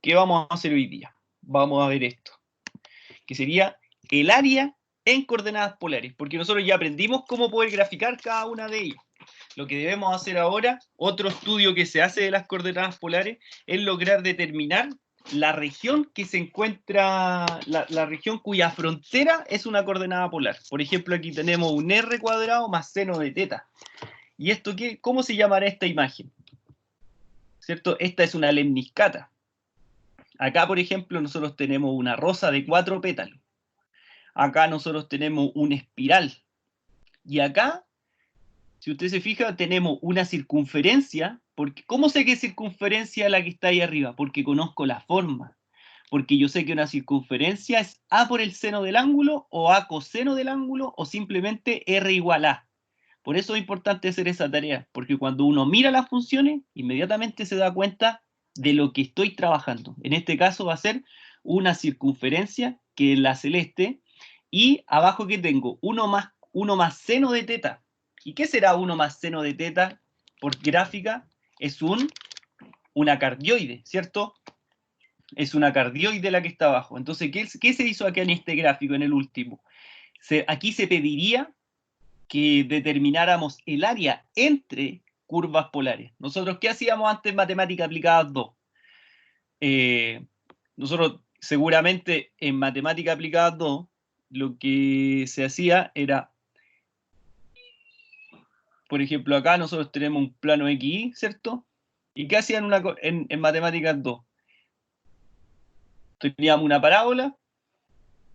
¿qué vamos a hacer hoy día? Vamos a ver esto, que sería el área en coordenadas polares, porque nosotros ya aprendimos cómo poder graficar cada una de ellas. Lo que debemos hacer ahora, otro estudio que se hace de las coordenadas polares, es lograr determinar la región que se encuentra, la región cuya frontera es una coordenada polar. Por ejemplo, aquí tenemos un r cuadrado más seno de teta. ¿Y esto qué? ¿Cómo se llamará esta imagen? ¿Cierto? Esta es una lemniscata. Acá, por ejemplo, nosotros tenemos una rosa de 4 pétalos. Acá nosotros tenemos una espiral. Y acá, si usted se fija, tenemos una circunferencia. Porque, ¿cómo sé qué circunferencia es la que está ahí arriba? Porque conozco la forma. Porque yo sé que una circunferencia es A por el seno del ángulo, o A coseno del ángulo, o simplemente R igual A. Por eso es importante hacer esa tarea, porque cuando uno mira las funciones, inmediatamente se da cuenta de lo que estoy trabajando. En este caso va a ser una circunferencia, que es la celeste, y abajo que tengo 1 más seno de teta. ¿Y qué será 1 más seno de teta? Por gráfica, es una cardioide, ¿cierto? Es una cardioide la que está abajo. Entonces, ¿qué se hizo acá en este gráfico, en el último? Aquí se pediría que determináramos el área entre curvas polares. Nosotros, ¿qué hacíamos antes en Matemáticas Aplicadas 2? Nosotros seguramente en Matemáticas Aplicadas 2 lo que se hacía era, por ejemplo, acá nosotros tenemos un plano XY, ¿cierto? ¿Y qué hacían en Matemáticas 2? Teníamos una parábola,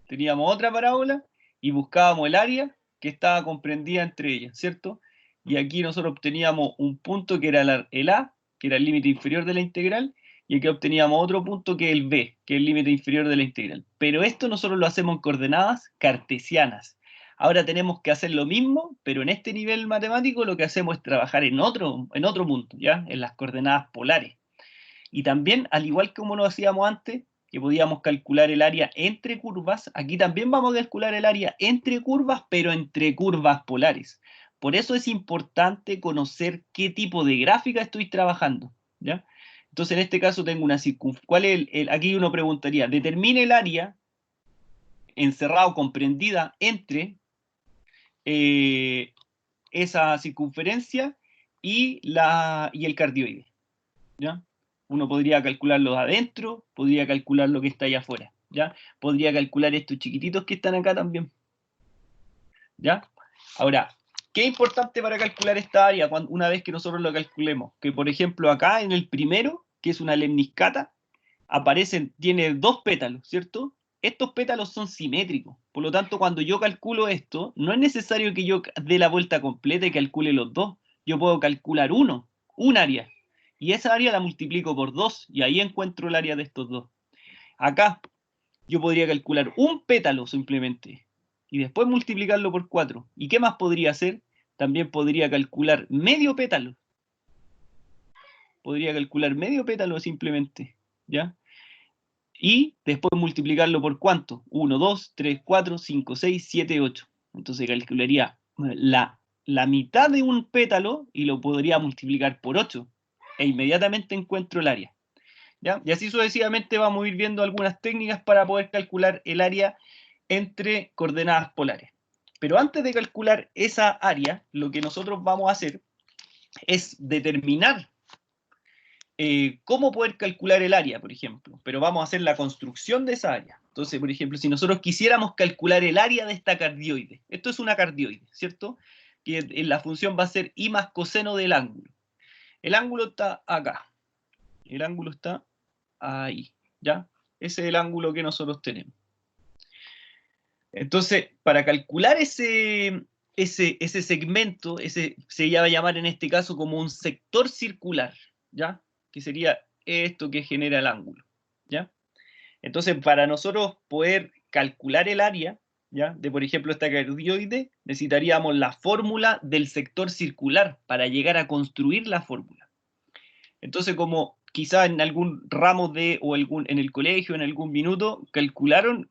teníamos otra parábola y buscábamos el área que estaba comprendida entre ellas, ¿cierto? Y aquí nosotros obteníamos un punto que era el A, que era el límite inferior de la integral, y aquí obteníamos otro punto que es el B, que es el límite inferior de la integral. Pero esto nosotros lo hacemos en coordenadas cartesianas. Ahora tenemos que hacer lo mismo, pero en este nivel matemático lo que hacemos es trabajar en otro punto, ¿ya? En las coordenadas polares. Y también, al igual que como lo hacíamos antes, que podíamos calcular el área entre curvas, aquí también vamos a calcular el área entre curvas, pero entre curvas polares. Por eso es importante conocer qué tipo de gráfica estoy trabajando, ¿ya? Entonces, en este caso tengo una circunferencia. ¿Cuál es aquí uno preguntaría, determine el área encerrado, comprendida entre esa circunferencia y el cardioide, ¿ya? Uno podría calcularlo adentro, podría calcular lo que está allá afuera, ¿ya? Podría calcular estos chiquititos que están acá también, ¿ya? Ahora, ¿qué es importante para calcular esta área una vez que nosotros lo calculemos? Que, por ejemplo, acá en el primero, que es una lemniscata, tiene 2 pétalos, ¿cierto? Estos pétalos son simétricos, por lo tanto, cuando yo calculo esto, no es necesario que yo dé la vuelta completa y calcule los dos. Yo puedo calcular un área, y esa área la multiplico por 2, y ahí encuentro el área de estos dos. Acá, yo podría calcular un pétalo simplemente, y después multiplicarlo por 4. ¿Y qué más podría hacer? También podría calcular medio pétalo. Podría calcular medio pétalo simplemente, ¿ya? Y después multiplicarlo por ¿cuánto? 1, 2, 3, 4, 5, 6, 7, 8. Entonces calcularía la mitad de un pétalo y lo podría multiplicar por 8. E inmediatamente encuentro el área, ¿ya? Y así sucesivamente vamos a ir viendo algunas técnicas para poder calcular el área entre coordenadas polares. Pero antes de calcular esa área, lo que nosotros vamos a hacer es determinar cómo poder calcular el área, por ejemplo, pero vamos a hacer la construcción de esa área. Entonces, por ejemplo, si nosotros quisiéramos calcular el área de esta cardioide, esto es una cardioide, ¿cierto? Que la función va a ser I más coseno del ángulo. El ángulo está acá, el ángulo está ahí, ¿ya? Ese es el ángulo que nosotros tenemos. Entonces, para calcular ese segmento, se va a llamar en este caso como un sector circular, ¿ya? Que sería esto que genera el ángulo, ¿ya? Entonces, para nosotros poder calcular el área, ¿ya? De, por ejemplo, esta cardioide, necesitaríamos la fórmula del sector circular para llegar a construir la fórmula. Entonces, como quizá en algún ramo en el colegio, en algún minuto, calcularon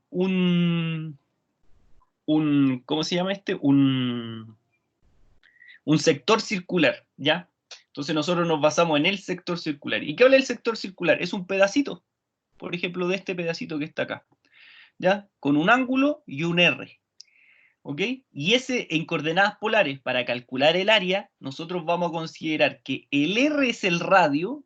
¿cómo se llama este? Un sector circular, ¿ya? Entonces nosotros nos basamos en el sector circular. ¿Y qué habla el sector circular? Es un pedacito. por ejemplo, de este pedacito que está acá, ¿ya? Con un ángulo y un R, ¿ok? Y ese, en coordenadas polares, para calcular el área, nosotros vamos a considerar que el R es el radio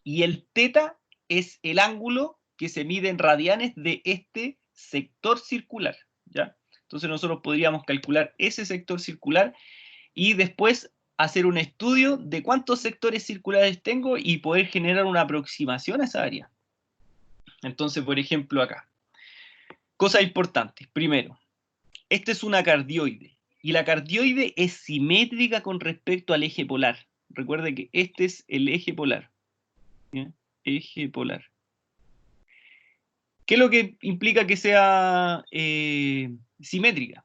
y el θ es el ángulo que se mide en radianes de este sector circular, ¿ya? Entonces nosotros podríamos calcular ese sector circular y después hacer un estudio de cuántos sectores circulares tengo y poder generar una aproximación a esa área. Entonces, por ejemplo, acá. Cosas importantes. Primero, esta es una cardioide y la cardioide es simétrica con respecto al eje polar. Recuerde que este es el eje polar. ¿Ya? Eje polar. ¿Qué es lo que implica que sea simétrica?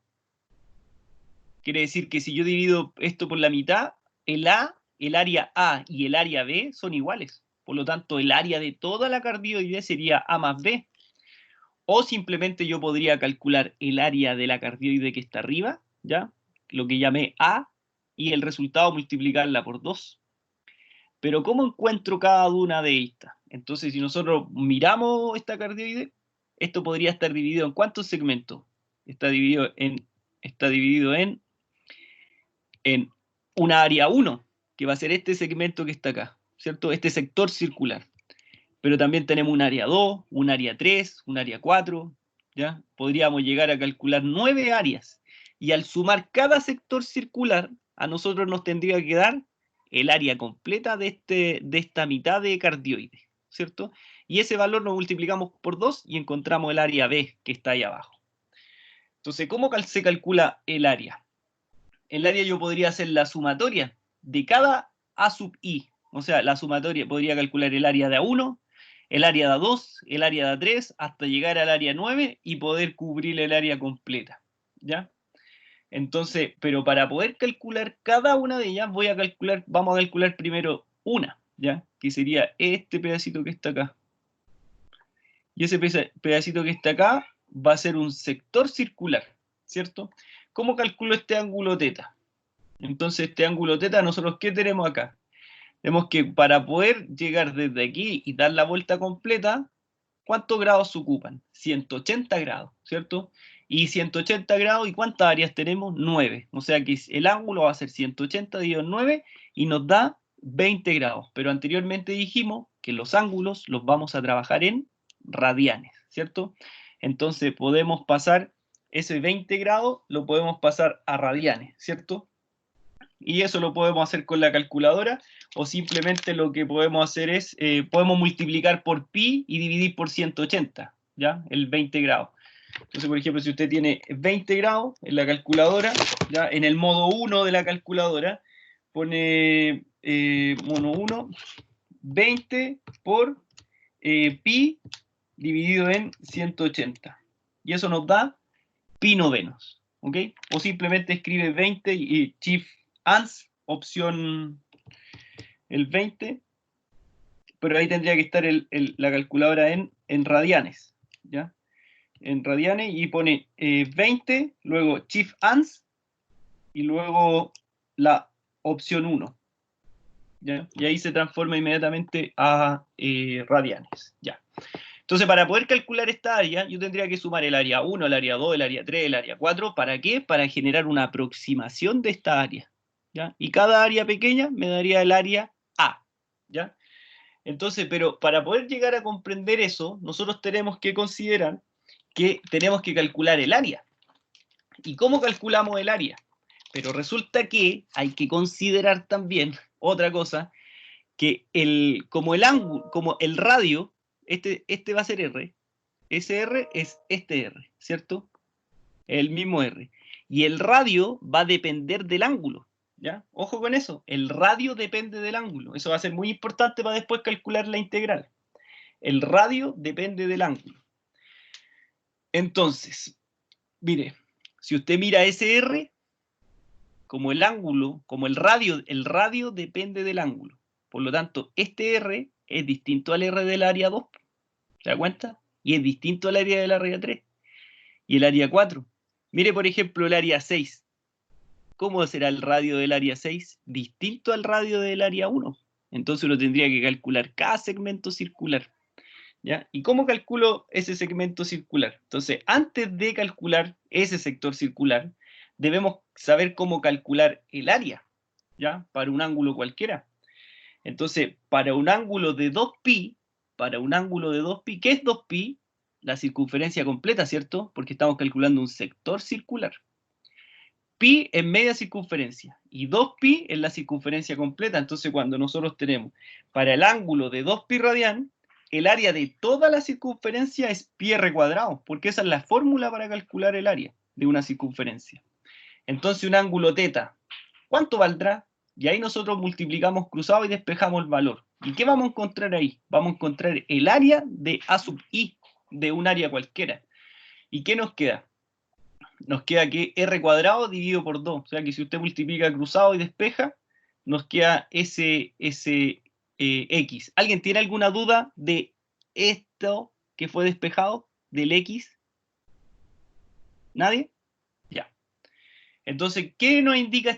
Quiere decir que si yo divido esto por la mitad, el área A y el área B son iguales. Por lo tanto, el área de toda la cardioide sería A más B. O simplemente yo podría calcular el área de la cardioide que está arriba, ¿ya? Lo que llamé A, y el resultado multiplicarla por 2. Pero ¿cómo encuentro cada una de estas? Entonces, si nosotros miramos esta cardioide, esto podría estar dividido en ¿cuántos segmentos? Está dividido en una área 1, que va a ser este segmento que está acá, ¿cierto? Este sector circular. Pero también tenemos un área 2, un área 3, un área 4, ¿ya? Podríamos llegar a calcular 9 áreas. Y al sumar cada sector circular, a nosotros nos tendría que dar el área completa de esta mitad de cardioide, ¿cierto? Y ese valor lo multiplicamos por 2 y encontramos el área B, que está ahí abajo. Entonces, ¿cómo se calcula el área? El área yo podría hacer la sumatoria de cada A sub I. O sea, la sumatoria podría calcular el área de A1, el área de A2, el área de A3, hasta llegar al área 9 y poder cubrir el área completa. ¿Ya? Entonces, pero para poder calcular cada una de ellas, vamos a calcular primero una, ¿ya? Que sería este pedacito que está acá. Y ese pedacito que está acá va a ser un sector circular, ¿cierto? ¿Cómo calculo este ángulo θ? Entonces, este ángulo θ, nosotros, ¿qué tenemos acá? Tenemos que para poder llegar desde aquí y dar la vuelta completa, ¿cuántos grados se ocupan? 180 grados, ¿cierto? Y 180 grados, ¿y cuántas áreas tenemos? 9. O sea que el ángulo va a ser 180 dividido 9 y nos da 20 grados. Pero anteriormente dijimos que los ángulos los vamos a trabajar en radianes, ¿cierto? Entonces podemos pasar ese 20 grados, lo podemos pasar a radianes, ¿cierto? Y eso lo podemos hacer con la calculadora o simplemente lo que podemos hacer es, podemos multiplicar por pi y dividir por 180, ¿ya? El 20 grados. Entonces, por ejemplo, si usted tiene 20 grados en la calculadora, ¿ya? En el modo 1 de la calculadora, pone mono 1, 20 por pi dividido en 180. Y eso nos da pi novenos, ¿ok? O simplemente escribe 20 y shift ans, opción el 20, pero ahí tendría que estar la calculadora en radianes, ¿ya? En radianes y pone 20, luego shift ans y luego la opción 1, ¿ya? Y ahí se transforma inmediatamente a radianes, ¿ya? Entonces, para poder calcular esta área, yo tendría que sumar el área 1, el área 2, el área 3, el área 4. ¿Para qué? Para generar una aproximación de esta área, ¿ya? Y cada área pequeña me daría el área A, ¿ya? Entonces, pero para poder llegar a comprender eso, nosotros tenemos que considerar que tenemos que calcular el área. ¿Y cómo calculamos el área? Pero resulta que hay que considerar también otra cosa, que como el ángulo, como el radio, este va a ser R, ese R es este R, ¿cierto? El mismo R. Y el radio va a depender del ángulo, ¿ya? Ojo con eso, el radio depende del ángulo. Eso va a ser muy importante para después calcular la integral. El radio depende del ángulo. Entonces, mire, si usted mira ese R, como el ángulo, como el radio depende del ángulo. Por lo tanto, este R es distinto al R del área 2, ¿se da cuenta? Y es distinto al área del área 3 y el área 4. Mire, por ejemplo, el área 6. ¿Cómo será el radio del área 6? Distinto al radio del área 1. Entonces uno tendría que calcular cada segmento circular. ¿Ya? ¿Y cómo calculo ese segmento circular? Entonces, antes de calcular ese sector circular, debemos saber cómo calcular el área, ¿ya? Para un ángulo cualquiera. Entonces, para un ángulo de 2pi, ¿qué es 2pi? La circunferencia completa, ¿cierto? Porque estamos calculando un sector circular. Pi es media circunferencia y 2pi es la circunferencia completa. Entonces, cuando nosotros tenemos para el ángulo de 2pi radian, el área de toda la circunferencia es pi r cuadrado, porque esa es la fórmula para calcular el área de una circunferencia. Entonces, un ángulo teta, ¿cuánto valdrá? Y ahí nosotros multiplicamos cruzado y despejamos el valor. ¿Y qué vamos a encontrar ahí? Vamos a encontrar el área de A sub i, de un área cualquiera. ¿Y qué nos queda? Nos queda que r cuadrado dividido por 2. O sea que si usted multiplica cruzado y despeja, nos queda ese x. ¿Alguien tiene alguna duda de esto que fue despejado? ¿Del x? ¿Nadie? Ya. Entonces, ¿qué nos indica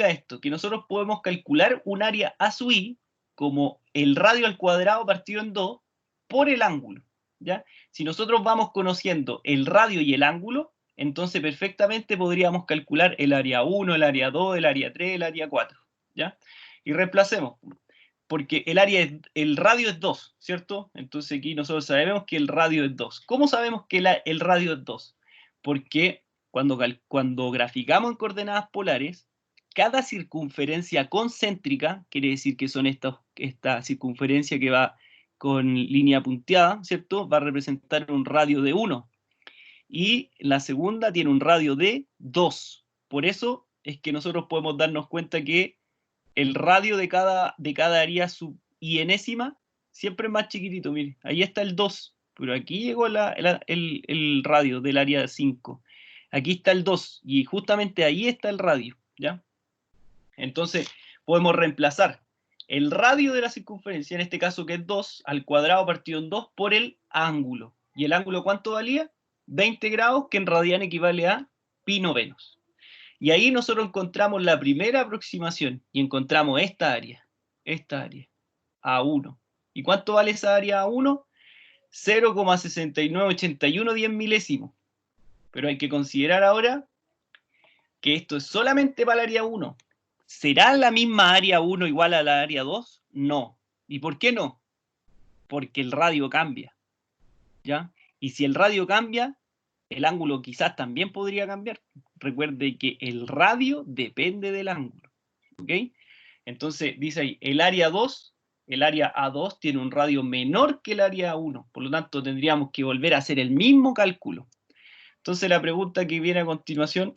esto? Que nosotros podemos calcular un área A sub i como el radio al cuadrado partido en 2 por el ángulo. ¿Ya? Si nosotros vamos conociendo el radio y el ángulo, entonces perfectamente podríamos calcular el área 1, el área 2, el área 3, el área 4. ¿Ya? Y reemplacemos, porque el radio es 2, ¿cierto? Entonces aquí nosotros sabemos que el radio es 2. ¿Cómo sabemos que el radio es 2? Porque cuando graficamos en coordenadas polares, cada circunferencia concéntrica, quiere decir que son esta circunferencia que va con línea punteada, ¿cierto? Va a representar un radio de 1. Y la segunda tiene un radio de 2. Por eso es que nosotros podemos darnos cuenta que el radio de cada área sub i enésima siempre es más chiquitito, mire, ahí está el 2, pero aquí llegó el radio del área 5. Aquí está el 2 y justamente ahí está el radio, ¿ya? Entonces podemos reemplazar el radio de la circunferencia, en este caso que es 2, al cuadrado partido en 2 por el ángulo. ¿Y el ángulo cuánto valía? 20 grados, que en radian equivale a pi novenos. Y ahí nosotros encontramos la primera aproximación y encontramos esta área, A1. ¿Y cuánto vale esa área A1? 0,698110 milésimos. Pero hay que considerar ahora que esto es solamente para el área 1. ¿Será la misma área 1 igual a la área 2? No. ¿Y por qué no? Porque el radio cambia, ¿ya? Y si el radio cambia, el ángulo quizás también podría cambiar. Recuerde que el radio depende del ángulo, ¿ok? Entonces, dice ahí, el área A2 tiene un radio menor que el área A1, por lo tanto tendríamos que volver a hacer el mismo cálculo. Entonces la pregunta que viene a continuación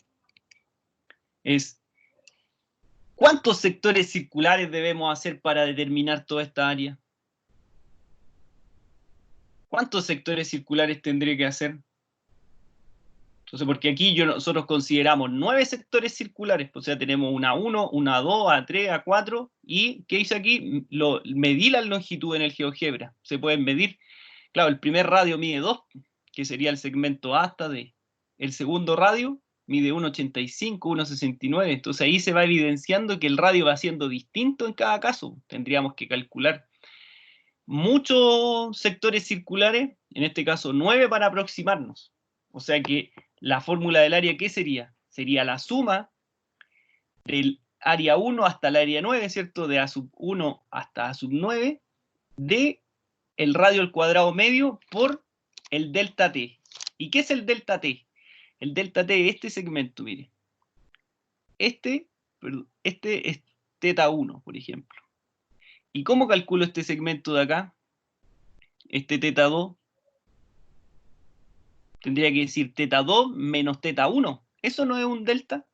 es, ¿cuántos sectores circulares debemos hacer para determinar toda esta área? ¿Cuántos sectores circulares tendré que hacer? Entonces, porque aquí nosotros consideramos 9 sectores circulares, o sea, tenemos una A1, una A2, A3, A4, y ¿qué hice aquí? Medí la longitud en el GeoGebra. Se pueden medir, claro, el primer radio mide 2, que sería el segmento A hasta D. El segundo radio mide 1,85, 1,69, entonces ahí se va evidenciando que el radio va siendo distinto en cada caso. Tendríamos que calcular muchos sectores circulares, en este caso 9 para aproximarnos. O sea que la fórmula del área, ¿qué sería? Sería la suma del área 1 hasta el área 9, ¿cierto? De A sub 1 hasta A sub 9, de el radio al cuadrado medio por el delta t. ¿Y qué es el delta t? El delta t es este segmento, mire. Este es teta 1, por ejemplo. ¿Y cómo calculo este segmento de acá? Este teta 2. Tendría que decir teta 2 menos teta 1. ¿Eso no es un delta?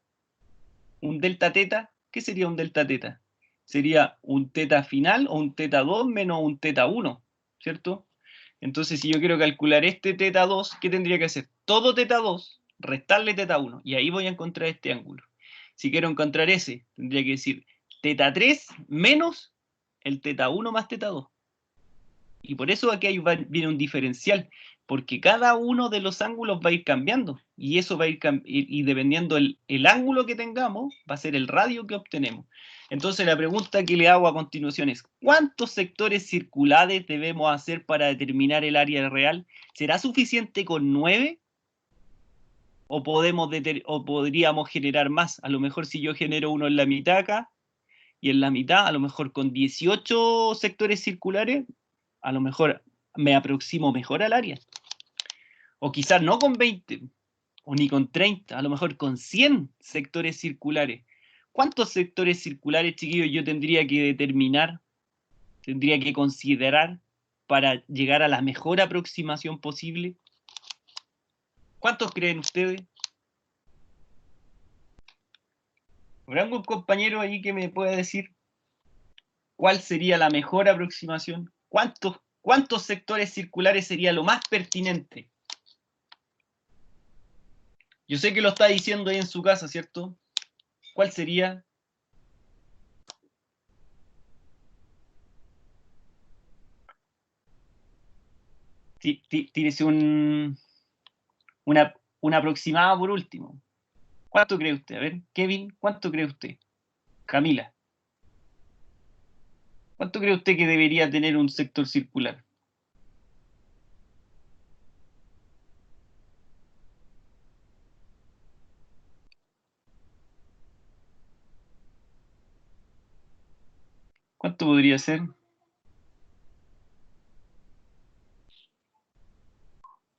¿Un delta teta? ¿Qué sería un delta teta? Sería un teta final o un teta 2 menos un teta 1, ¿cierto? Entonces, si yo quiero calcular este teta 2, ¿qué tendría que hacer? Todo teta 2, restarle teta 1, y ahí voy a encontrar este ángulo. Si quiero encontrar ese, tendría que decir teta 3 menos el teta 1 más teta 2. Y por eso aquí viene un diferencial. porque cada uno de los ángulos va a ir cambiando, y eso va a ir y dependiendo el ángulo que tengamos, va a ser el radio que obtenemos. Entonces la pregunta que le hago a continuación es, ¿cuántos sectores circulares debemos hacer para determinar el área real? ¿Será suficiente con 9? ¿O podríamos generar más? A lo mejor si yo genero uno en la mitad acá, y en la mitad, a lo mejor con 18 sectores circulares, a lo mejor me aproximo mejor al área. O quizás no con 20, o ni con 30, a lo mejor con 100 sectores circulares. ¿Cuántos sectores circulares, chiquillos, yo tendría que determinar, tendría que considerar para llegar a la mejor aproximación posible? ¿Cuántos creen ustedes? ¿Habrá algún compañero ahí que me pueda decir cuál sería la mejor aproximación? ¿Cuántos sectores circulares sería lo más pertinente? Yo sé que lo está diciendo ahí en su casa, ¿cierto? ¿Cuál sería? Tírese una aproximada por último. ¿Cuánto cree usted? A ver, Kevin, ¿cuánto cree usted? Camila, ¿cuánto cree usted que debería tener un sector circular? ¿Cuánto podría ser?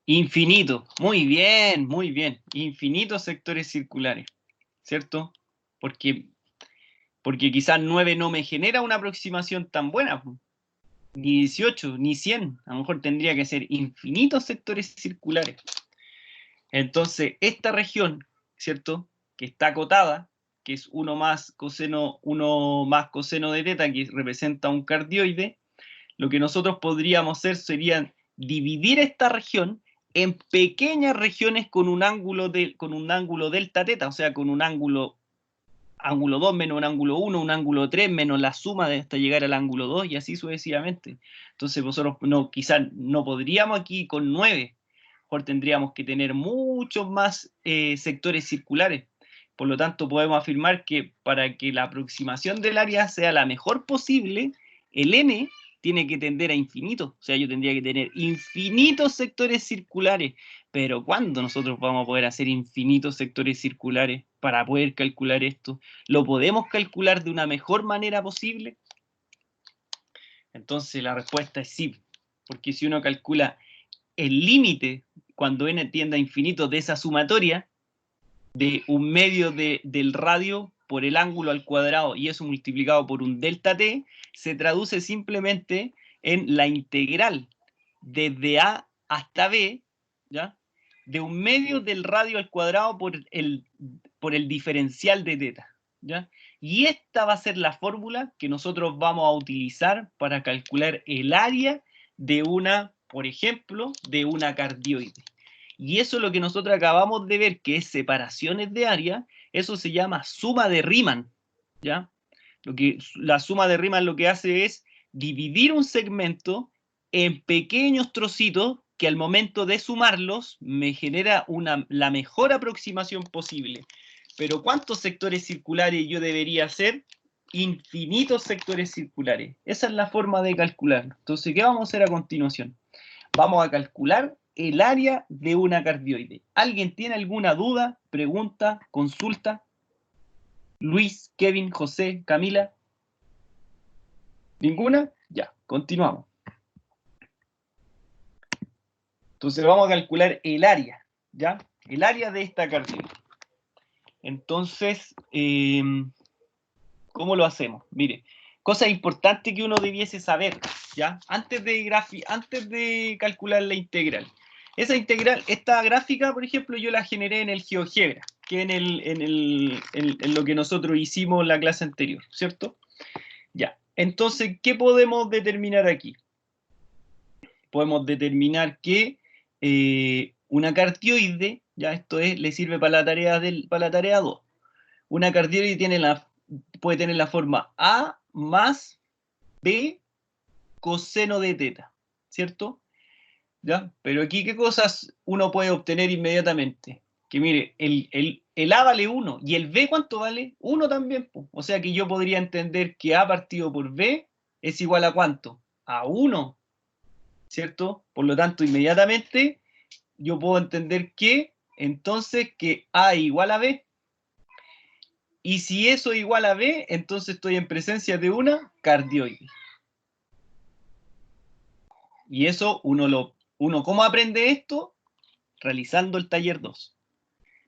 Infinito. Muy bien, muy bien. Infinitos sectores circulares, ¿cierto? Porque quizás 9 no me genera una aproximación tan buena, ni 18, ni 100. A lo mejor tendría que ser infinitos sectores circulares. Entonces, esta región, ¿cierto? Que está acotada, que es 1 más coseno de teta, que representa un cardioide, lo que nosotros podríamos hacer sería dividir esta región en pequeñas regiones con un ángulo delta teta, o sea, con un ángulo 2 menos un ángulo 1, un ángulo 3 menos la suma de hasta llegar al ángulo 2 y así sucesivamente. Entonces nosotros quizás no podríamos aquí con 9, mejor tendríamos que tener muchos más sectores circulares. Por lo tanto, podemos afirmar que para que la aproximación del área sea la mejor posible, el n tiene que tender a infinito. O sea, yo tendría que tener infinitos sectores circulares. Pero ¿cuándo nosotros vamos a poder hacer infinitos sectores circulares para poder calcular esto? ¿Lo podemos calcular de una mejor manera posible? Entonces la respuesta es sí, porque si uno calcula el límite cuando n tiende a infinito de esa sumatoria, de un medio del radio por el ángulo al cuadrado y eso multiplicado por un delta t, se traduce simplemente en la integral desde a hasta b, ¿ya? De un medio del radio al cuadrado por el diferencial de teta, ¿ya? Y esta va a ser la fórmula que nosotros vamos a utilizar para calcular el área de una, por ejemplo, de una cardioide. Y eso es lo que nosotros acabamos de ver, que es separaciones de área, eso se llama suma de Riemann, ¿ya? La suma de Riemann lo que hace es dividir un segmento en pequeños trocitos que al momento de sumarlos me genera la mejor aproximación posible. Pero ¿cuántos sectores circulares yo debería hacer? Infinitos sectores circulares. Esa es la forma de calcular. Entonces, ¿qué vamos a hacer a continuación? Vamos a calcular el área de una cardioide. ¿Alguien tiene alguna duda, pregunta, consulta? Luis, Kevin, José, Camila. ¿Ninguna? Ya, continuamos. Entonces vamos a calcular el área, ¿ya? El área de esta cardioide. Entonces, ¿cómo lo hacemos? Mire, cosa importante que uno debiese saber, ¿ya? Antes de calcular la integral. Esta gráfica, por ejemplo, yo la generé en el GeoGebra, que en lo que nosotros hicimos en la clase anterior, ¿cierto? Ya. Entonces, ¿qué podemos determinar aquí? Podemos determinar que una cardioide, ya esto le sirve para la tarea 2. Una cardioide puede tener la forma A más B coseno de teta, ¿cierto? ¿ya? Pero aquí, ¿qué cosas uno puede obtener inmediatamente? Que mire, el A vale 1, y el B, ¿cuánto vale? 1 también, po. O sea que yo podría entender que A partido por B es igual a ¿cuánto? A 1, ¿cierto? Por lo tanto, inmediatamente yo puedo entender que, entonces, que A es igual a B. Y si eso es igual a B, entonces estoy en presencia de una cardioide. Y eso uno ¿cómo aprende esto? Realizando el taller 2.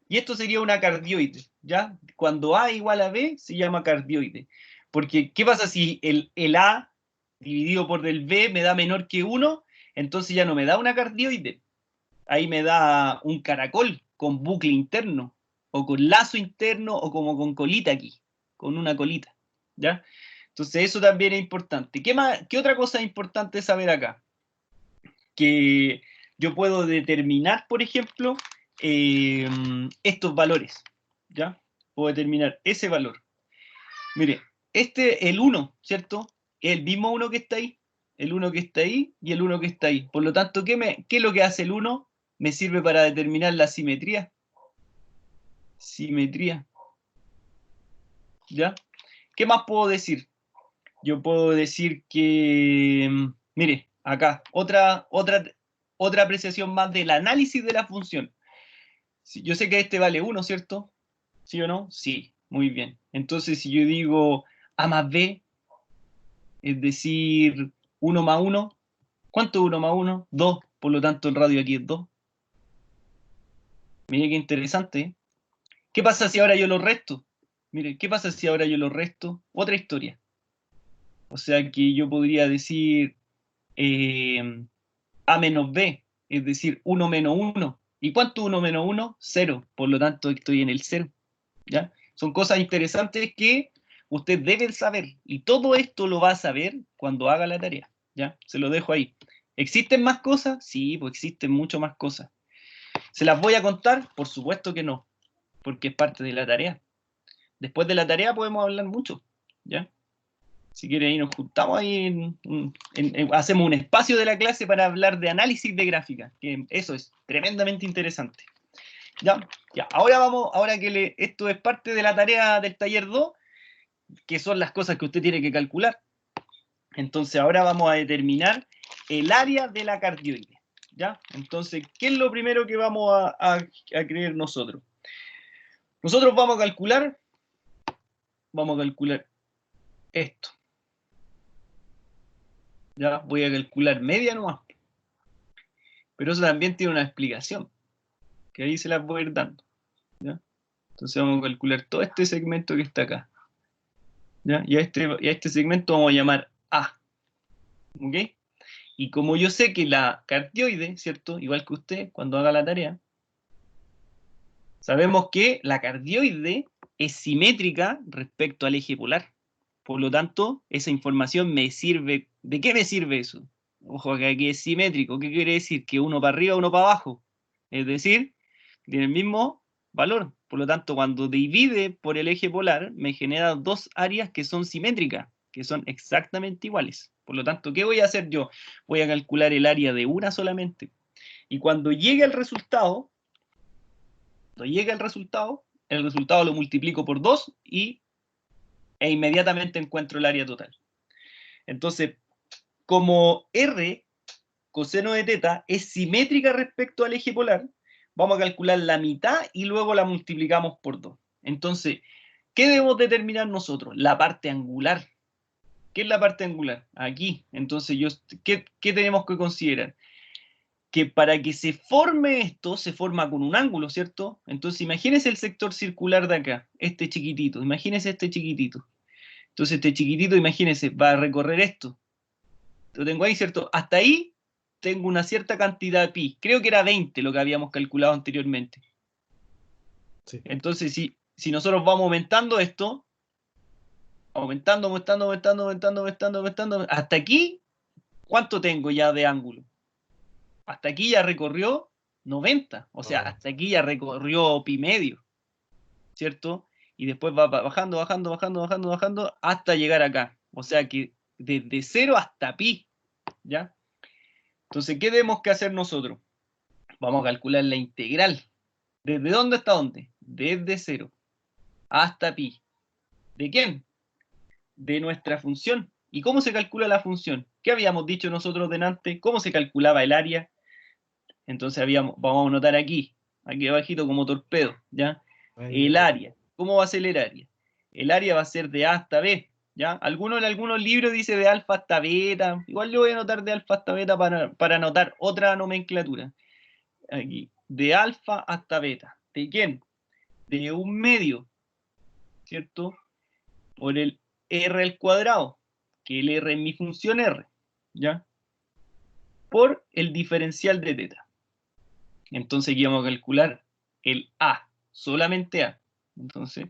Y esto sería una cardioide, ¿ya? Cuando A igual a B, se llama cardioide. Porque, ¿qué pasa si el A dividido por el B me da menor que 1? Entonces ya no me da una cardioide. Ahí me da un caracol con bucle interno, o con lazo interno, o como con colita aquí, con una colita, ¿ya? Entonces eso también es importante. ¿Qué otra cosa es importante saber acá? Que yo puedo determinar, por ejemplo, estos valores, ¿ya? Puedo determinar ese valor. Mire, el 1, ¿cierto? Es el mismo 1 que está ahí, el 1 que está ahí y el 1 que está ahí. Por lo tanto, ¿qué es lo que hace el 1? Me sirve para determinar la simetría. Simetría, ¿ya? ¿Qué más puedo decir? Yo puedo decir que, mire, acá, otra apreciación más del análisis de la función. Yo sé que este vale 1, ¿cierto? ¿Sí o no? Sí, muy bien. Entonces, si yo digo A más B, es decir, 1 más 1, ¿cuánto es 1 más 1? 2, por lo tanto el radio aquí es 2. Mire qué interesante, ¿eh? ¿Qué pasa si ahora yo lo resto? Mire, ¿qué pasa si ahora yo lo resto? Otra historia. O sea que yo podría decir A menos B, es decir, 1 menos 1. ¿Y cuánto es 1 menos 1? 0. Por lo tanto, estoy en el 0. ¿Ya? Son cosas interesantes que usted debe saber. Y todo esto lo va a saber cuando haga la tarea. ¿Ya? Se lo dejo ahí. ¿Existen más cosas? Sí, pues existen mucho más cosas. ¿Se las voy a contar? Por supuesto que no, porque es parte de la tarea. Después de la tarea podemos hablar mucho. ¿Ya? Si quieren, ahí nos juntamos ahí, hacemos un espacio de la clase para hablar de análisis de gráfica, que eso es tremendamente interesante. Ya, ya. Ahora que esto es parte de la tarea del taller 2, que son las cosas que usted tiene que calcular. Entonces ahora vamos a determinar el área de la cardioide. ¿Ya? Entonces, ¿qué es lo primero que vamos a creer nosotros? Nosotros vamos a calcular esto. Ya voy a calcular media nomás. Pero eso también tiene una explicación, que ahí se las voy a ir dando. ¿Ya? Entonces vamos a calcular todo este segmento que está acá. ¿Ya? Y a este segmento vamos a llamar A. ¿Ok? Y como yo sé que la cardioide, ¿cierto? Igual que usted, cuando haga la tarea, sabemos que la cardioide es simétrica respecto al eje polar. Por lo tanto, esa información me sirve. ¿De qué me sirve eso? Ojo, que aquí es simétrico. ¿Qué quiere decir? Que uno para arriba, uno para abajo. Es decir, tiene el mismo valor. Por lo tanto, cuando divide por el eje polar, me genera dos áreas que son simétricas, que son exactamente iguales. Por lo tanto, ¿qué voy a hacer yo? Voy a calcular el área de una solamente. Y cuando llegue el resultado el resultado lo multiplico por 2 e inmediatamente encuentro el área total. Entonces, como R coseno de teta es simétrica respecto al eje polar, vamos a calcular la mitad y luego la multiplicamos por 2. Entonces, ¿qué debemos determinar nosotros? La parte angular. ¿Qué es la parte angular? Aquí. Entonces, ¿qué tenemos que considerar? Que para que se forme esto, se forma con un ángulo, ¿cierto? Entonces, imagínese el sector circular de acá, este chiquitito, imagínese este chiquitito. Entonces, este chiquitito, imagínese, va a recorrer esto. Lo tengo ahí, ¿cierto? Hasta ahí tengo una cierta cantidad de pi. Creo que era 20 lo que habíamos calculado anteriormente. Sí. Entonces, si nosotros vamos aumentando esto, aumentando, hasta aquí, ¿cuánto tengo ya de ángulo? Hasta aquí ya recorrió 90, o sea, hasta aquí ya recorrió pi medio, ¿cierto? Y después va bajando, hasta llegar acá. O sea que desde 0 hasta pi, ¿ya? Entonces, ¿qué tenemos que hacer nosotros? Vamos a calcular la integral. ¿Desde dónde hasta dónde? Desde 0 hasta pi. ¿De quién? De nuestra función. ¿Y cómo se calcula la función? ¿Qué habíamos dicho nosotros delante? ¿Cómo se calculaba el área? Entonces vamos a anotar aquí abajito como torpedo, ¿ya? El área. ¿Cómo va a ser el área? El área va a ser de A hasta B, ¿ya? En algunos libros dice de alfa hasta beta. Igual yo voy a anotar de alfa hasta beta para anotar otra nomenclatura. Aquí, de alfa hasta beta. ¿De quién? De un medio, ¿cierto? Por el R al cuadrado, que el R es mi función R, ¿ya? Por el diferencial de teta. Entonces aquí vamos a calcular el A, solamente A. Entonces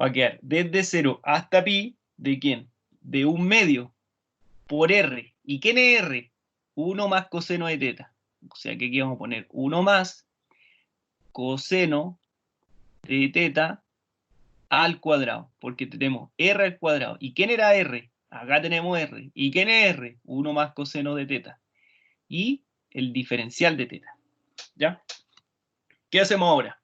va a quedar desde 0 hasta pi, ¿de quién? De un medio por R. ¿Y quién es R? 1 más coseno de teta. O sea que aquí vamos a poner 1 más coseno de teta al cuadrado, porque tenemos R al cuadrado. ¿Y quién era R? Acá tenemos R. ¿Y quién es R? 1 más coseno de teta. Y el diferencial de teta. ¿Ya? ¿Qué hacemos ahora?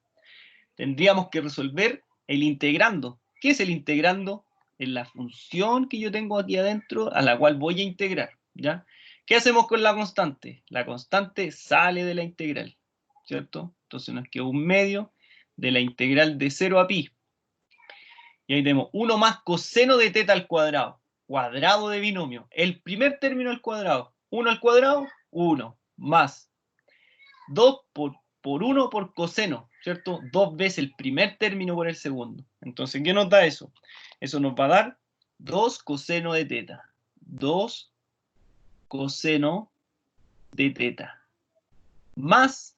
Tendríamos que resolver el integrando. ¿Qué es el integrando? Es la función que yo tengo aquí adentro a la cual voy a integrar, ¿ya? ¿Qué hacemos con la constante? La constante sale de la integral, ¿cierto? Entonces nos queda un medio de la integral de 0 a pi. Y ahí tenemos 1 más coseno de teta al cuadrado. Cuadrado de binomio. El primer término al cuadrado. 1 al cuadrado, 1. Más 2 por 1 por coseno, ¿cierto? 2 veces el primer término por el segundo. Entonces, ¿qué nos da eso? Eso nos va a dar 2 coseno de teta. 2 coseno de teta. Más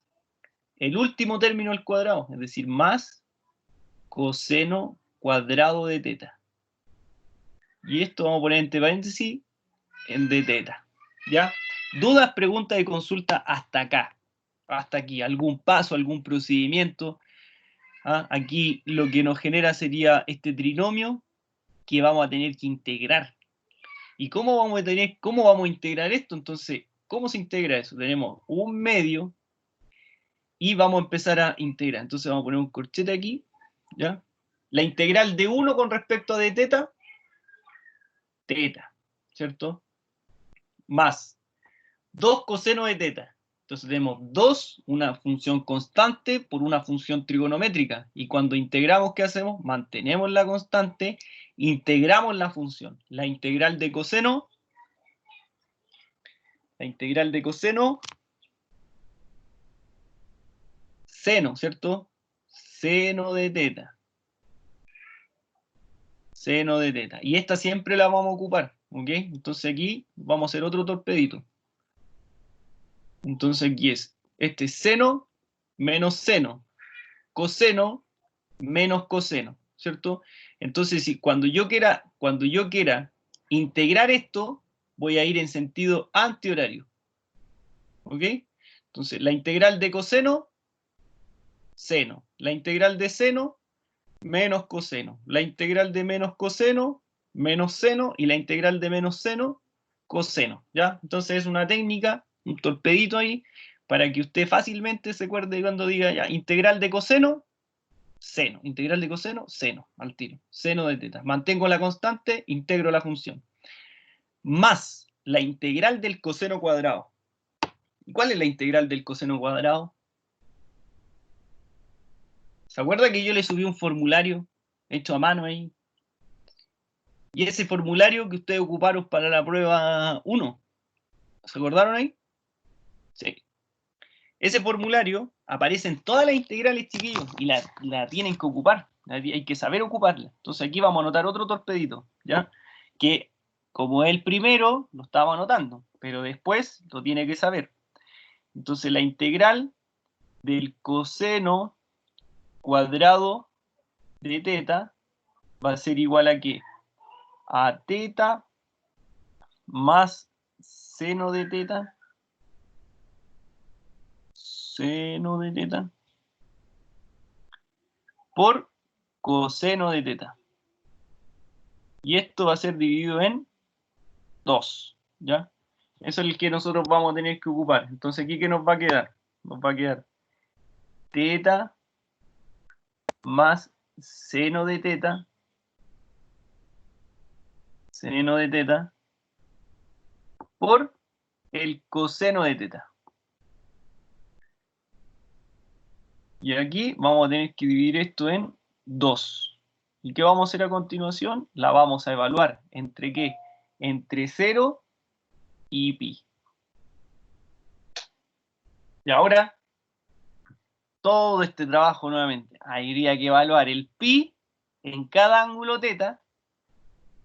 el último término al cuadrado, es decir, más coseno cuadrado de teta. Y esto vamos a poner entre paréntesis en de teta. ¿Ya? Dudas, preguntas y consultas hasta acá. Hasta aquí. ¿Algún paso, algún procedimiento? ¿Ah? Aquí lo que nos genera sería este trinomio que vamos a tener que integrar. ¿Y cómo vamos a integrar esto? Entonces, ¿cómo se integra eso? Tenemos un medio y vamos a empezar a integrar. Entonces vamos a poner un corchete aquí, ¿ya? La integral de 1 con respecto a de teta, ¿cierto? Más 2 coseno de teta. Entonces tenemos 2, una función constante por una función trigonométrica. Y cuando integramos, ¿qué hacemos? Mantenemos la constante, integramos la función. La integral de coseno, seno, ¿cierto? Seno de teta. Seno de teta. Y esta siempre la vamos a ocupar, ¿ok? Entonces aquí vamos a hacer otro torpedito. Entonces aquí es este seno menos seno, coseno menos coseno, ¿cierto? Entonces, cuando yo quiera integrar esto, voy a ir en sentido antihorario. ¿Ok? Entonces, la integral de coseno, seno. La integral de seno, menos coseno. La integral de menos coseno, menos seno. Y la integral de menos seno, coseno. ¿Ya? Entonces es una técnica, un torpedito ahí, para que usted fácilmente se acuerde cuando diga ya, integral de coseno, seno. Integral de coseno, seno, al tiro. Seno de teta. Mantengo la constante, integro la función. Más la integral del coseno cuadrado. ¿Y cuál es la integral del coseno cuadrado? ¿Se acuerda que yo le subí un formulario hecho a mano ahí? Y ese formulario que ustedes ocuparon para la prueba 1, ¿se acordaron ahí? Sí. Ese formulario aparece en todas las integrales, chiquillos, y la tienen que ocupar. Hay que saber ocuparla. Entonces aquí vamos a anotar otro torpedito, ¿ya? Que como es el primero, lo estaba anotando, pero después lo tiene que saber. Entonces la integral del coseno cuadrado de teta va a ser igual a ¿qué? A teta más seno de teta por coseno de teta. Y esto va a ser dividido en 2, ¿ya? Eso es el que nosotros vamos a tener que ocupar. Entonces, ¿aquí qué nos va a quedar? Nos va a quedar teta más seno de teta por el coseno de teta. Y aquí vamos a tener que dividir esto en 2. ¿Y qué vamos a hacer a continuación? La vamos a evaluar. ¿Entre qué? Entre 0 y pi. Y ahora, todo este trabajo nuevamente. Habría que evaluar el pi en cada ángulo teta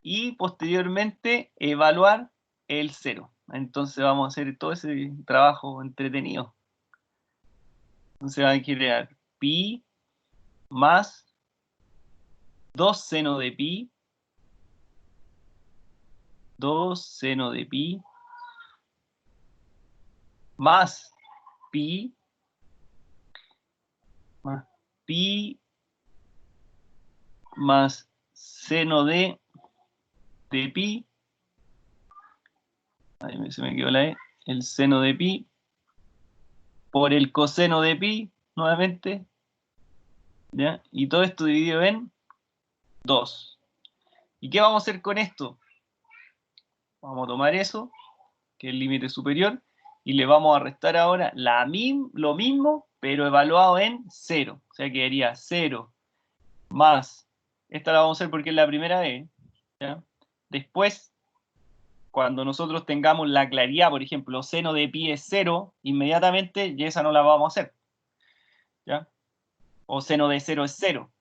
y posteriormente evaluar el 0. Entonces vamos a hacer todo ese trabajo entretenido. Entonces va a crear pi más 2 seno de pi, 2 seno de pi, más pi más seno de pi, ahí se me quedó la E, el seno de pi, por el coseno de pi, nuevamente, ¿ya? Y todo esto dividido en 2. ¿Y qué vamos a hacer con esto? Vamos a tomar eso, que es el límite superior, y le vamos a restar ahora lo mismo, pero evaluado en 0. O sea, quedaría 0 más, esta la vamos a hacer porque es la primera vez, ¿ya? Después, cuando nosotros tengamos la claridad, por ejemplo, seno de pi es 0, inmediatamente, y esa no la vamos a hacer, ¿ya? O seno de 0 es 0.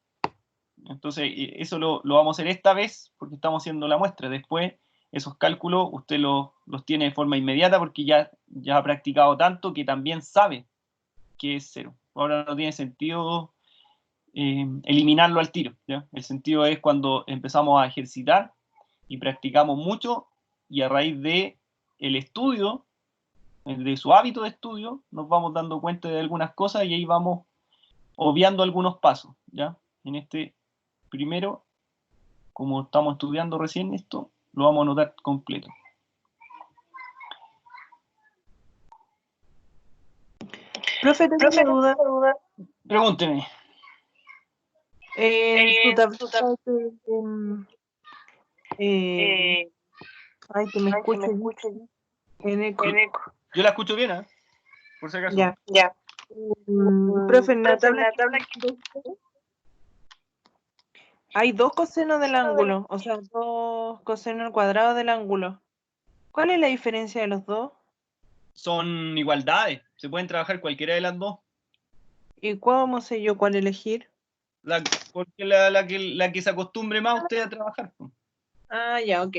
Entonces, eso lo vamos a hacer esta vez, porque estamos haciendo la muestra. Después, esos cálculos usted los tiene de forma inmediata, porque ya ha practicado tanto que también sabe que es 0. Ahora no tiene sentido eliminarlo al tiro, ¿ya? El sentido es cuando empezamos a ejercitar y practicamos mucho, y a raíz de el estudio, de su hábito de estudio, nos vamos dando cuenta de algunas cosas y ahí vamos obviando algunos pasos, ¿ya? En este primero, como estamos estudiando recién esto, lo vamos a notar completo. Profe, tengo una duda. Pregúnteme. Tu tableta ay, que me escuche en eco. Yo la escucho bien, ¿eh? Por si acaso. Ya. Profe, en la tabla hay 2 cosenos del ángulo, o sea, 2 cosenos al cuadrado del ángulo. ¿Cuál es la diferencia de los dos? Son igualdades, se pueden trabajar cualquiera de las dos. ¿Y cómo sé yo cuál elegir? Porque la que se acostumbre más usted a trabajar. Ah, ya, ok.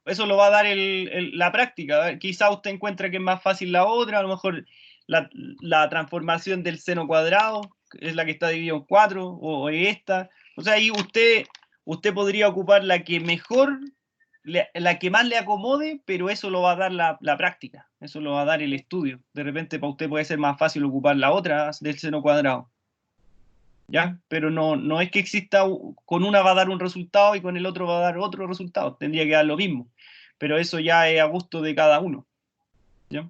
Eso lo va a dar la práctica. Quizá usted encuentra que es más fácil la otra, a lo mejor la transformación del seno cuadrado es la que está dividida en 4, o esta. O sea, ahí usted podría ocupar la que mejor, la que más le acomode, pero eso lo va a dar la práctica, eso lo va a dar el estudio. De repente para usted puede ser más fácil ocupar la otra del seno cuadrado, ¿ya? Pero no es que exista, con una va a dar un resultado y con el otro va a dar otro resultado, tendría que dar lo mismo, pero eso ya es a gusto de cada uno, ¿ya?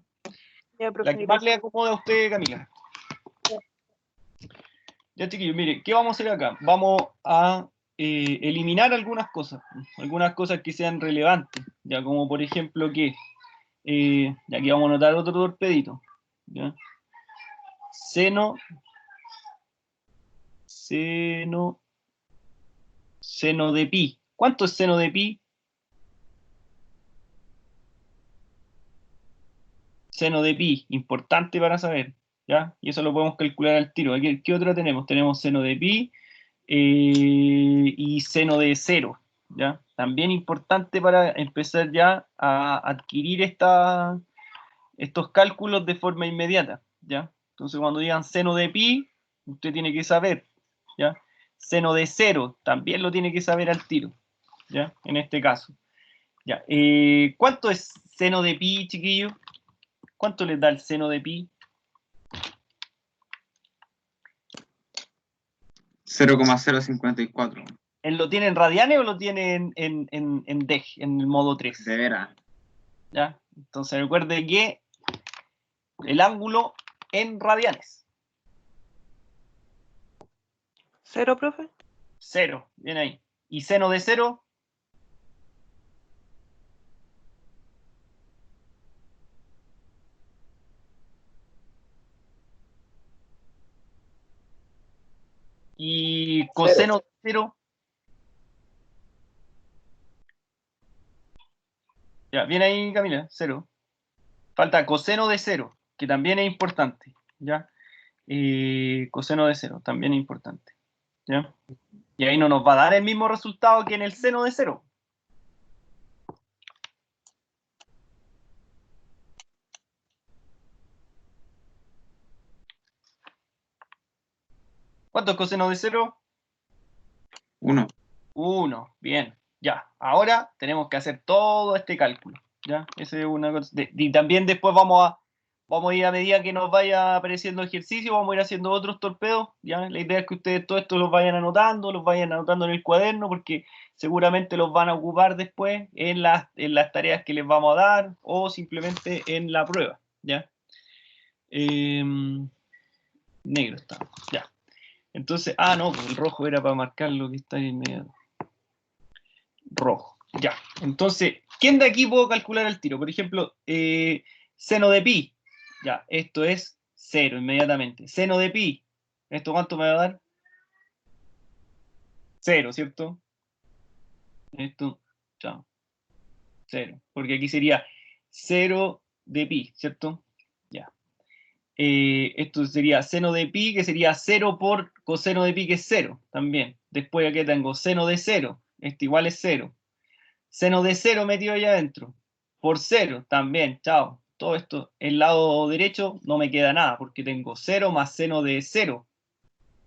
Ya, La que más le acomode a usted, Camila. Ya, chiquillos, mire, ¿qué vamos a hacer acá? Vamos a eliminar algunas cosas que sean relevantes, ya, como por ejemplo que, ya aquí vamos a anotar otro torpedito, ¿ya? Seno de pi. ¿Cuánto es seno de pi? Seno de pi, importante para saber, ¿ya? Y eso lo podemos calcular al tiro. Aquí, ¿qué otra tenemos? Tenemos seno de pi y seno de 0, ¿ya? También importante para empezar ya a adquirir estos cálculos de forma inmediata, ¿ya? Entonces, cuando digan seno de pi, usted tiene que saber, ¿ya? Seno de 0, también lo tiene que saber al tiro, ¿ya? En este caso. Ya. ¿Cuánto es seno de pi, chiquillos? ¿Cuánto les da el seno de pi? 0,054. ¿Lo tiene en radianes o lo tiene en deg, en el modo 3? De veras. ¿Ya? Entonces recuerde que el ángulo en radianes. 0, profe. 0, bien ahí. Y seno de 0. Y coseno de 0. Ya, bien ahí, Camila, 0. Falta coseno de 0, que también es importante. ¿Ya? Coseno de 0, también es importante. ¿Ya? Y ahí no nos va a dar el mismo resultado que en el seno de 0. ¿Cuánto es coseno de 0? 1. 1, bien, ya. Ahora tenemos que hacer todo este cálculo, ¿ya? Esa es una cosa. Y también después vamos a ir a medida que nos vaya apareciendo ejercicio, vamos a ir haciendo otros torpedos, ¿ya? La idea es que ustedes todo esto los vayan anotando en el cuaderno, porque seguramente los van a ocupar después en las tareas que les vamos a dar o simplemente en la prueba, ¿ya? Negro está, ya. Entonces, no, pues el rojo era para marcar lo que está ahí inmediato. Rojo, ya. Entonces, ¿quién de aquí puedo calcular el tiro? Por ejemplo, seno de pi. Ya, esto es 0 inmediatamente. Seno de pi. ¿Esto cuánto me va a dar? 0, ¿cierto? Esto, chao. 0. Porque aquí sería 0 de pi, ¿cierto? Ya. Esto sería seno de pi, que sería 0 por coseno de pi, que es 0 también. Después aquí tengo seno de 0. Esto igual es 0. Seno de 0 metido allá adentro. Por 0 también, chao. Todo esto, el lado derecho no me queda nada, porque tengo 0 más seno de 0.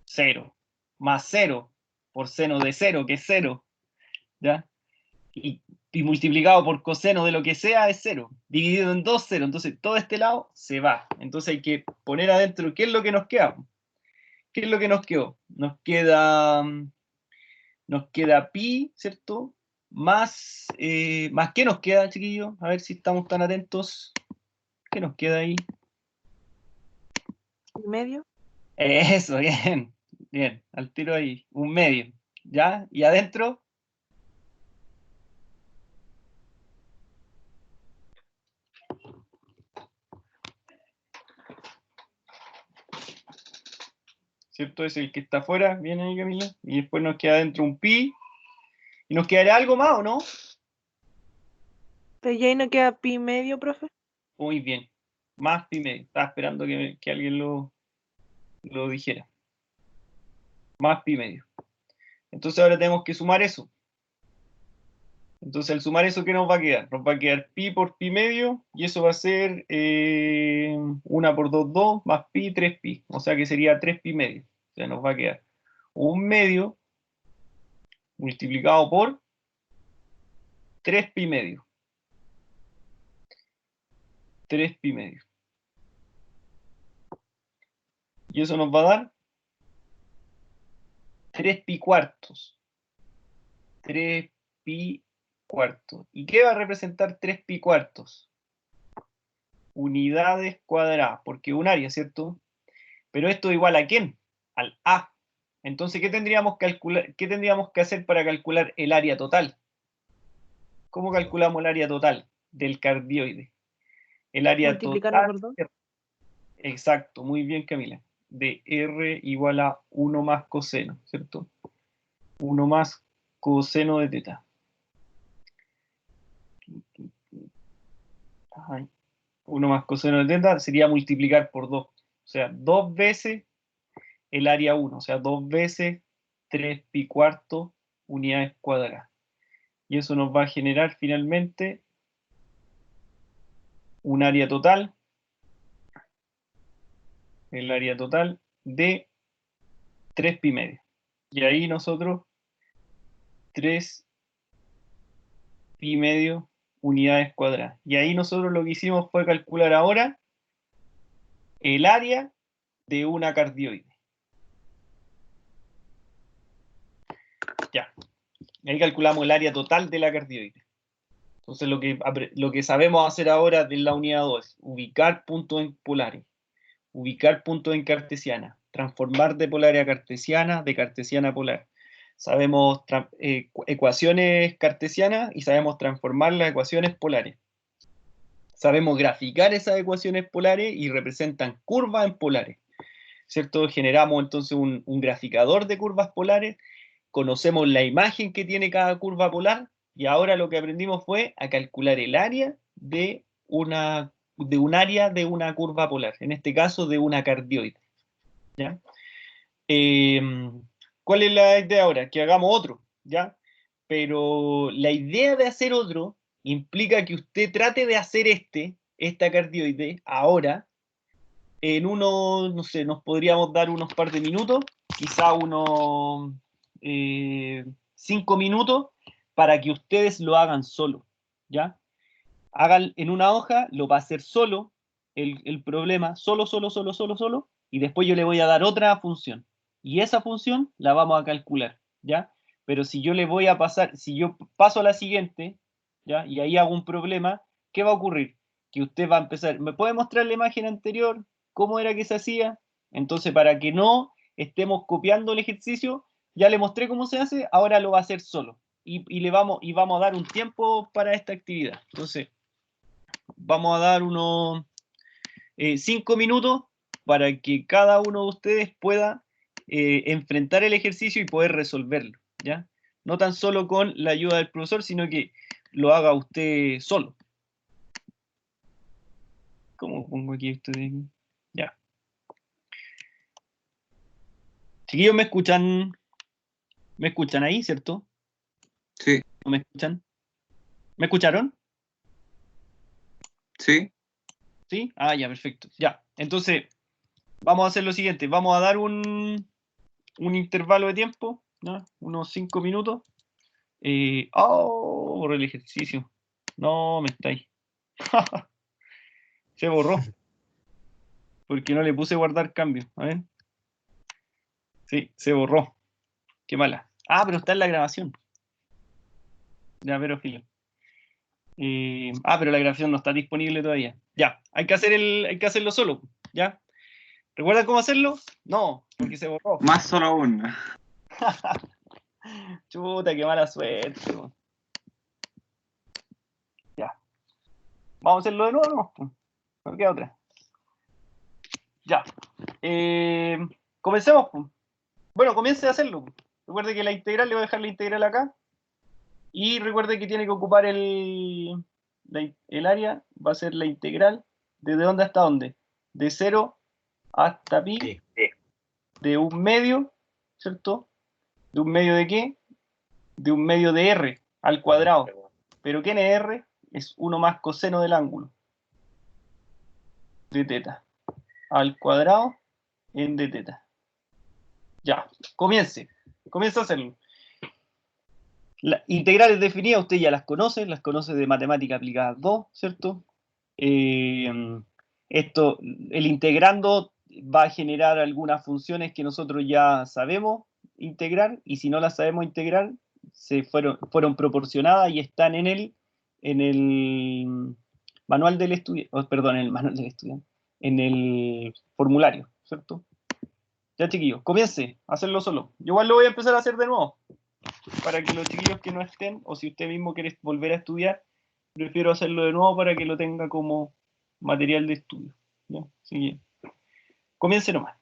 0. Más 0 por seno de 0, que es 0. ¿Ya? Y multiplicado por coseno de lo que sea es 0. Dividido en 2, 0. Entonces todo este lado se va. Entonces hay que poner adentro qué es lo que nos queda. ¿Qué es lo que nos quedó? Nos queda pi, ¿cierto? Más ¿qué nos queda, chiquillos? A ver si estamos tan atentos. ¿Qué nos queda ahí? ¿Y medio? Eso, bien. Bien, al tiro ahí. Un medio. ¿Ya? ¿Y adentro? ¿Cierto? Es el que está afuera. Bien ahí, Camila. Y después nos queda adentro un pi. ¿Y nos quedará algo más o no? ¿Pero ya ahí no queda pi medio, profe? Muy bien. Más pi medio. Estaba esperando que alguien lo dijera. Más pi medio. Entonces ahora tenemos que sumar eso. Entonces al sumar eso, ¿qué nos va a quedar? Nos va a quedar pi por pi medio, y eso va a ser 1 por 2, 2, más pi, 3 pi. O sea que sería 3 pi medio. O sea, nos va a quedar un medio multiplicado por 3 pi medio. 3 pi medio. Y eso nos va a dar 3 pi cuartos. 3 pi cuartos. ¿Y qué va a representar 3 pi cuartos? Unidades cuadradas, porque un área, ¿cierto? Pero esto es igual a ¿quién? Al A. Entonces, ¿qué tendríamos que hacer para calcular el área total? ¿Cómo calculamos el área total del cardioide? El área Multiplicarlo total, por 2. exacto, muy bien, Camila, de R igual a 1 más coseno, ¿cierto? 1 más coseno de teta. 1 más coseno de teta sería multiplicar por 2. O sea, 2 veces el área 1, o sea, 2 veces 3 pi cuarto unidades cuadradas. Y eso nos va a generar finalmente un área total, el área total de 3 pi medio. Y ahí nosotros 3 pi medio unidades cuadradas. Y ahí nosotros lo que hicimos fue calcular ahora el área de una cardioide. Ya. Ahí calculamos el área total de la cardioide. Entonces lo que sabemos hacer ahora de la unidad 2 es ubicar puntos en polares, ubicar puntos en cartesiana, transformar de polar a cartesiana, de cartesiana a polar. Sabemos ecuaciones cartesianas y sabemos transformar las ecuaciones polares. Sabemos graficar esas ecuaciones polares y representan curvas en polares, ¿cierto? Generamos entonces un graficador de curvas polares, conocemos la imagen que tiene cada curva polar y ahora lo que aprendimos fue a calcular el área de un área de una curva polar, en este caso de una cardioide. ¿Ya? ¿Cuál es la idea ahora? Que hagamos otro, ¿ya? Pero la idea de hacer otro implica que usted trate de hacer esta cardioide ahora en unos, no sé, nos podríamos dar unos par de minutos, quizá unos 5 minutos, para que ustedes lo hagan solo, ¿ya? Hagan en una hoja, lo va a hacer solo, el problema, solo, y después yo le voy a dar otra función. Y esa función la vamos a calcular, ¿ya? Pero si yo le voy a pasar, si yo paso a la siguiente, ¿ya? Y ahí hago un problema, ¿qué va a ocurrir? Que usted va a empezar, ¿me puede mostrar la imagen anterior? ¿Cómo era que se hacía? Entonces, para que no estemos copiando el ejercicio, ya le mostré cómo se hace, ahora lo va a hacer solo. Y vamos a dar un tiempo para esta actividad. Entonces, vamos a dar unos 5 minutos para que cada uno de ustedes pueda enfrentar el ejercicio y poder resolverlo, ¿ya? No tan solo con la ayuda del profesor, sino que lo haga usted solo. ¿Cómo pongo aquí esto? Ya. Chiquillos, ¿me escuchan? ¿Me escuchan ahí, cierto? Sí, ¿No me escuchan? ¿Me escucharon? sí. ¿Sí? Ah, ya, perfecto. Ya. Entonces, vamos a hacer lo siguiente. Vamos a dar un intervalo de tiempo, ¿no? Unos 5 minutos. Borré el ejercicio. No, me estáis. Se borró. Porque no le puse guardar cambio. A ver. Sí, se borró. Qué mala. Ah, pero está en la grabación. Ya, pero filo. Pero la grabación no está disponible todavía. Ya, hay que hacerlo solo. ¿Ya? ¿Recuerdan cómo hacerlo? No, porque se borró. Más solo aún. Chuta, qué mala suerte. Ya. Vamos a hacerlo de nuevo, ¿no? No queda otra. Ya. Comencemos. Bueno, comience a hacerlo. Recuerde que la integral, le voy a dejar la integral acá. Y recuerde que tiene que ocupar el área, va a ser la integral. ¿Desde dónde hasta dónde? De 0 hasta pi, Sí. de un medio, ¿cierto? ¿De un medio de qué? De un medio de r al cuadrado. Pero ¿quién es r? Es 1 más coseno del ángulo de teta al cuadrado en de teta. Ya, comience a hacerlo. Las integrales definidas usted ya las conoce de matemática aplicada 2, ¿cierto? El integrando va a generar algunas funciones que nosotros ya sabemos integrar, y si no las sabemos integrar, fueron proporcionadas y están en el manual del estudiante, perdón, en el manual del estudiante, en el formulario, ¿cierto? Ya, chiquillos, comience a hacerlo solo. Yo igual lo voy a empezar a hacer de nuevo, para que los chiquillos que no estén, o si usted mismo quiere volver a estudiar, prefiero hacerlo de nuevo para que lo tenga como material de estudio. ¿Ya? Así que, comience nomás.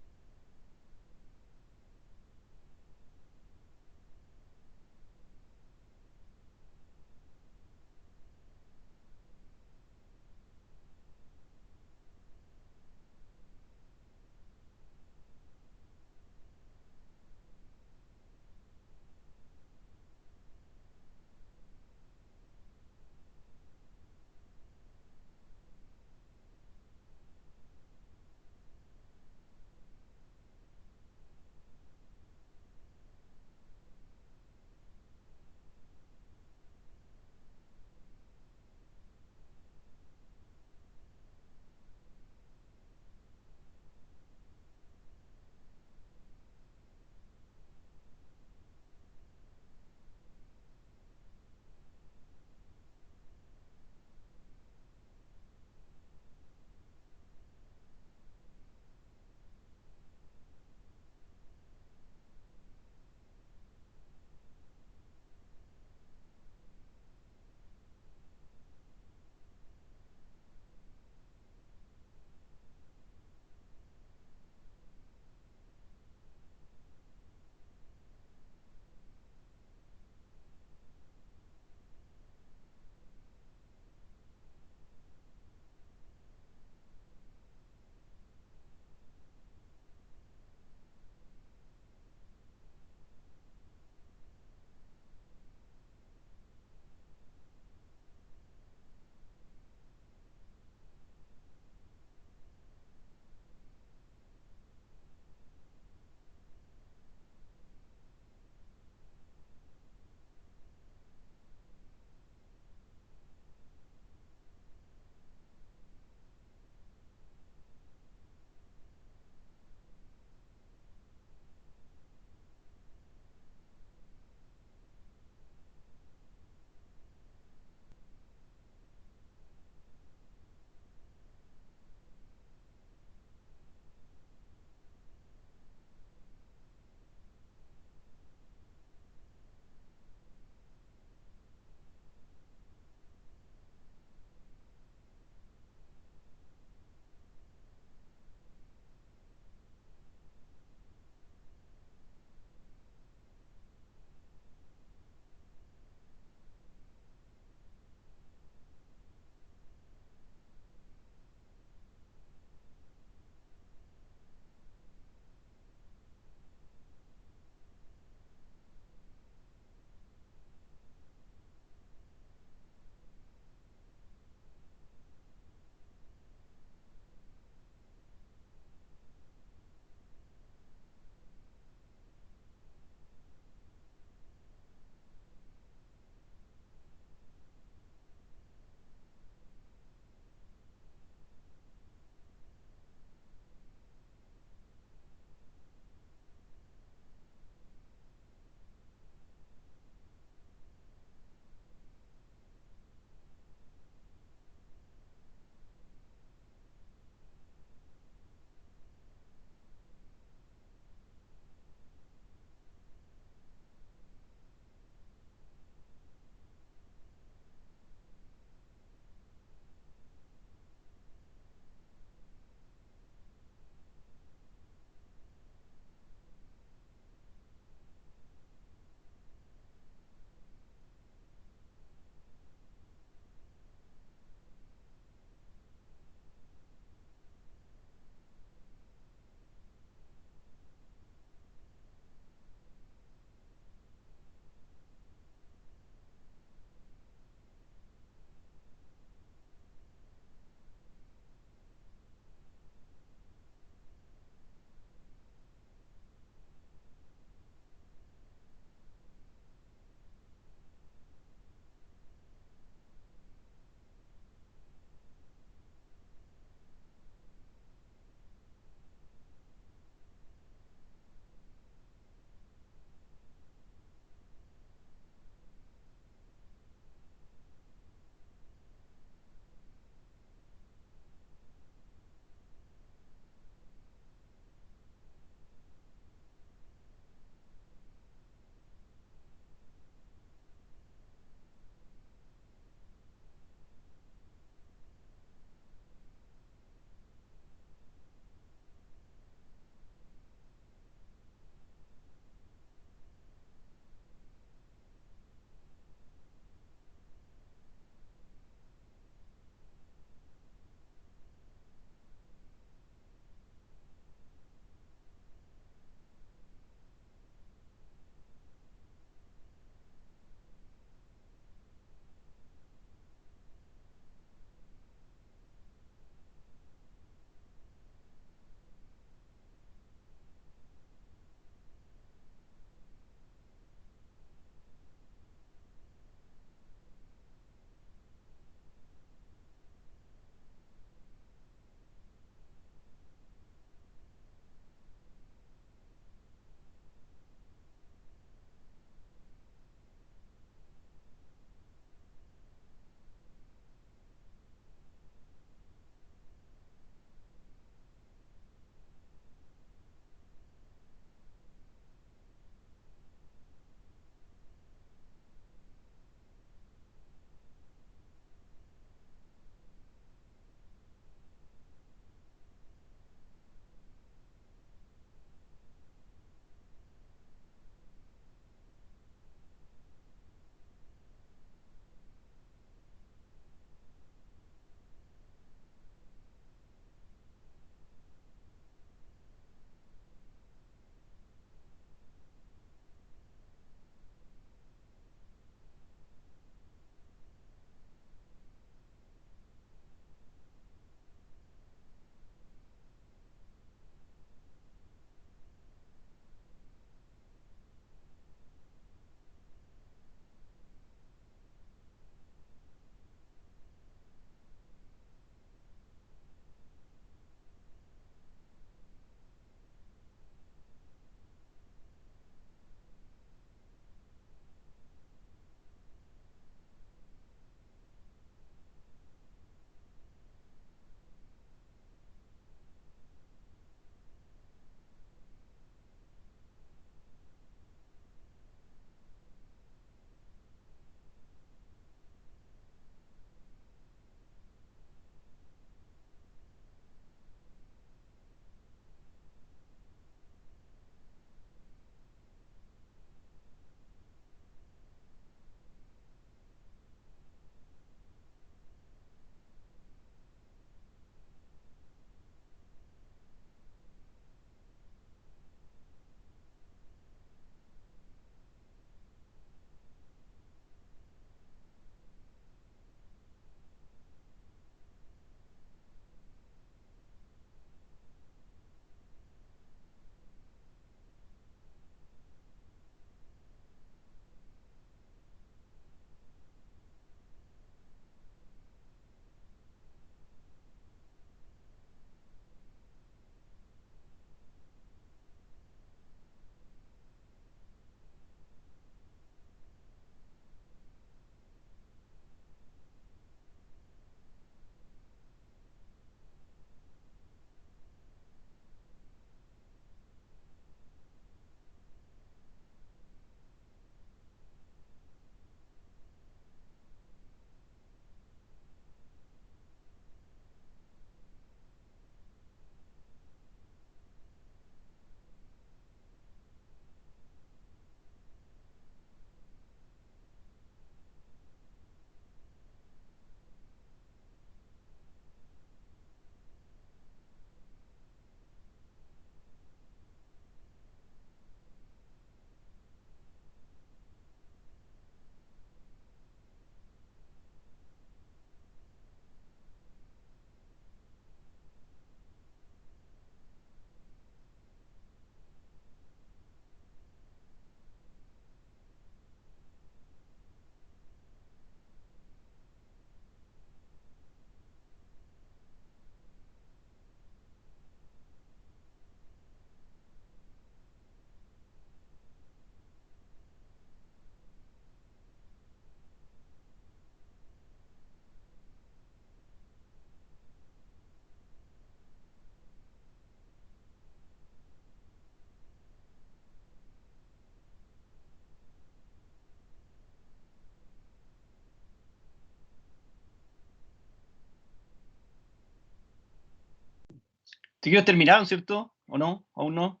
Chiquillos, terminaron, ¿cierto? ¿O no? ¿Aún no?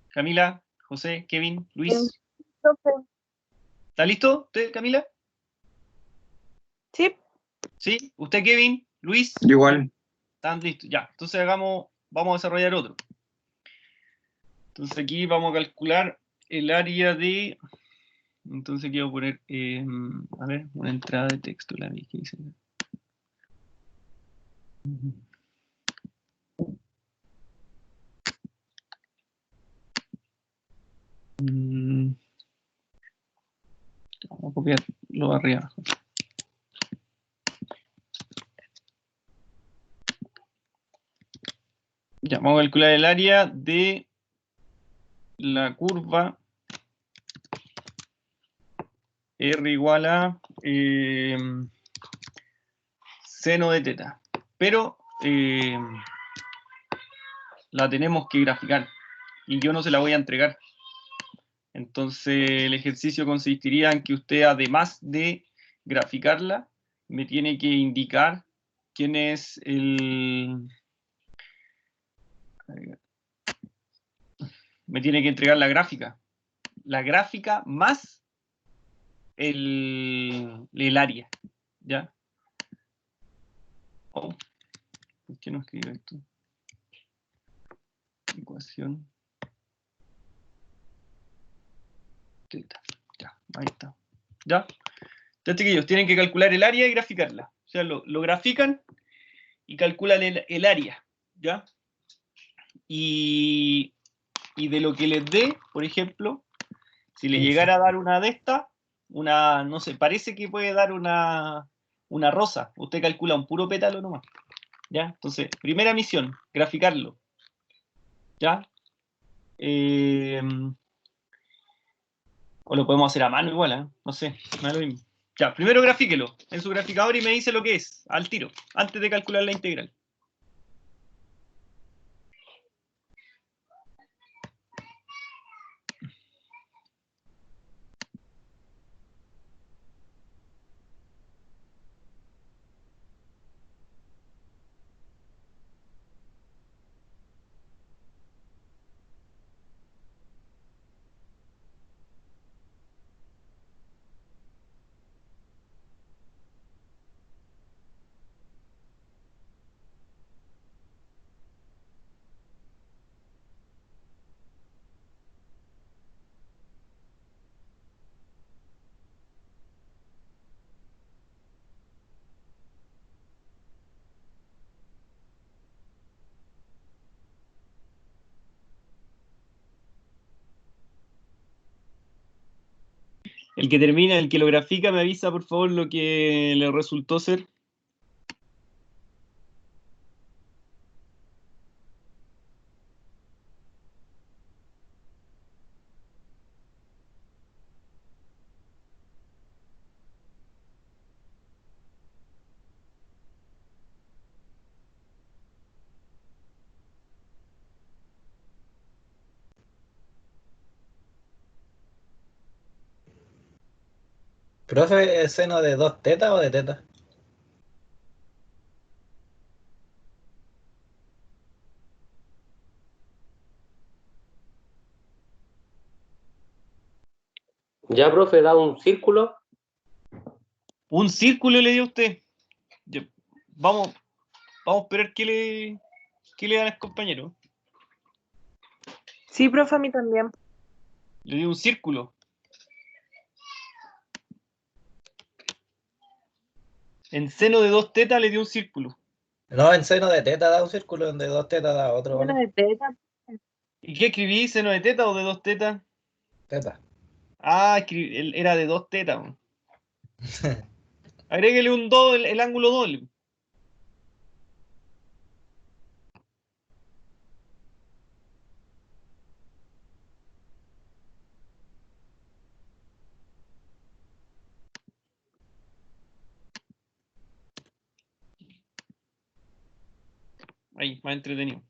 Camila, José, Kevin, Luis. ¿Está listo usted, Camila? Sí. ¿Sí? ¿Usted, Kevin? ¿Luis? Igual. ¿Están listos? Ya. Entonces vamos a desarrollar otro. Entonces aquí vamos a calcular el área de... Entonces quiero poner, a ver, una entrada de texto. La vi que dice. Vamos a copiarlo arriba. Ya, vamos a calcular el área de la curva R igual a seno de teta. Pero la tenemos que graficar y yo no se la voy a entregar. Entonces el ejercicio consistiría en que usted, además de graficarla, me tiene que indicar quién es el... Me tiene que entregar la gráfica. La gráfica más el área. ¿Ya? Oh, ¿por qué no escribo esto? Ecuación. Teta. Ya, ahí está. ¿Ya? Entonces, chiquillos, tienen que calcular el área y graficarla. O sea, lo grafican y calculan el área. ¿Ya? Y de lo que les dé, por ejemplo, si le llegara a dar una de estas, una, no sé, parece que puede dar una rosa. Usted calcula un puro pétalo nomás. ¿Ya? Entonces, primera misión, graficarlo. ¿Ya? O lo podemos hacer a mano igual, ¿eh? No sé, no es lo mismo. Ya, primero grafíquelo en su graficador y me dice lo que es, al tiro, antes de calcular la integral. El que termina, el que lo grafica, me avisa por favor lo que le resultó ser. ¿Profe, es seno de 2 tetas o de tetas? Ya, profe, da un círculo. Un círculo le dio a usted. Ya, vamos a esperar qué le dan al compañero. Sí, profe, a mí también. Le dio un círculo. En seno de 2 tetas le dio un círculo. No, en seno de teta da un círculo, en de 2 tetas da otro Bueno, valor. de teta. ¿Y qué escribí? ¿Seno de teta o de 2 tetas? Teta. Ah, era de 2 tetas. Man. Agréguele un 2, el ángulo doble. Ahí, más entretenido.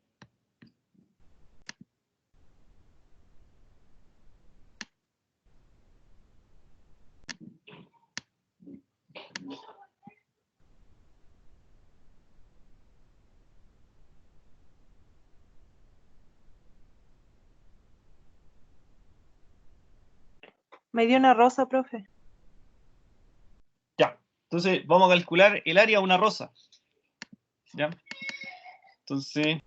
Me dio una rosa, profe. Ya, entonces vamos a calcular el área de una rosa. ¿Ya? Entonces,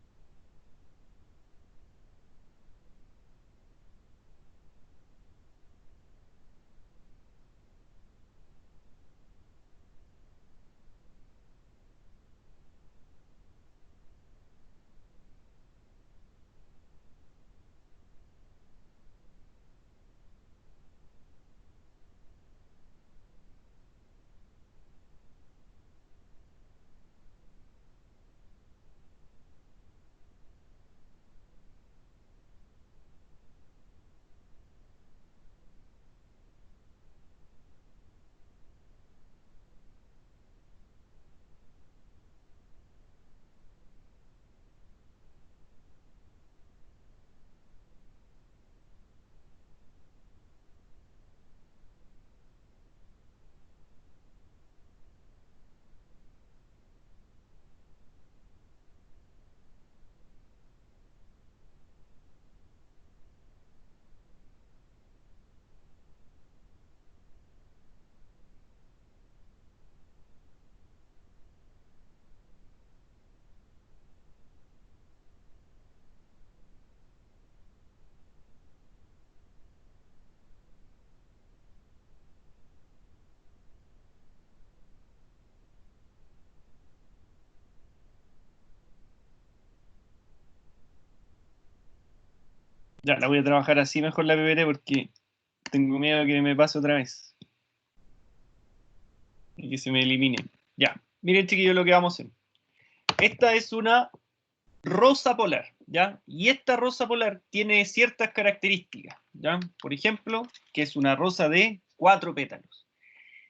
ya la voy a trabajar así mejor la PPT porque tengo miedo de que me pase otra vez. Y que se me elimine. Ya, miren chiquillos lo que vamos a hacer. Esta es una rosa polar, ¿ya? Y esta rosa polar tiene ciertas características, ¿ya? Por ejemplo, que es una rosa de 4 pétalos.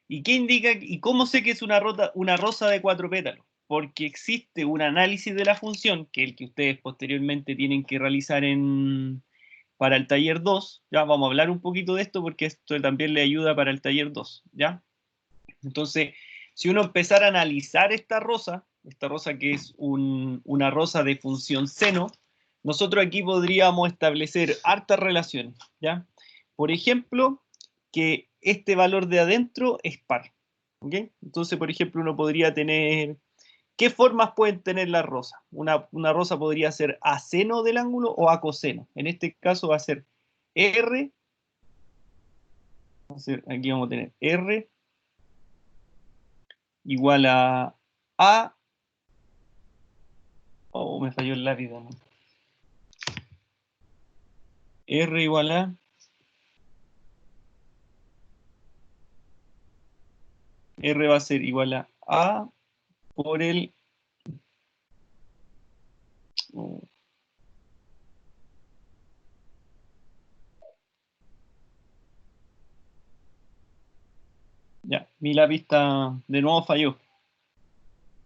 ¿Y qué indica? ¿Y cómo sé que es una rosa de 4 pétalos? Porque existe un análisis de la función, que es el que ustedes posteriormente tienen que realizar para el taller 2, ya vamos a hablar un poquito de esto porque esto también le ayuda para el taller 2, ¿ya? Entonces, si uno empezara a analizar esta rosa que es una rosa de función seno, nosotros aquí podríamos establecer hartas relaciones, ¿ya? Por ejemplo, que este valor de adentro es par, ¿ok? Entonces, por ejemplo, uno podría tener... ¿Qué formas pueden tener las rosas? Una rosa podría ser a seno del ángulo o a coseno. En este caso va a ser R, aquí vamos a tener R igual a... Oh, me falló el lápiz, ¿no? R igual a... R va a ser igual a por el... oh, ya, mi lápiz está... De nuevo falló.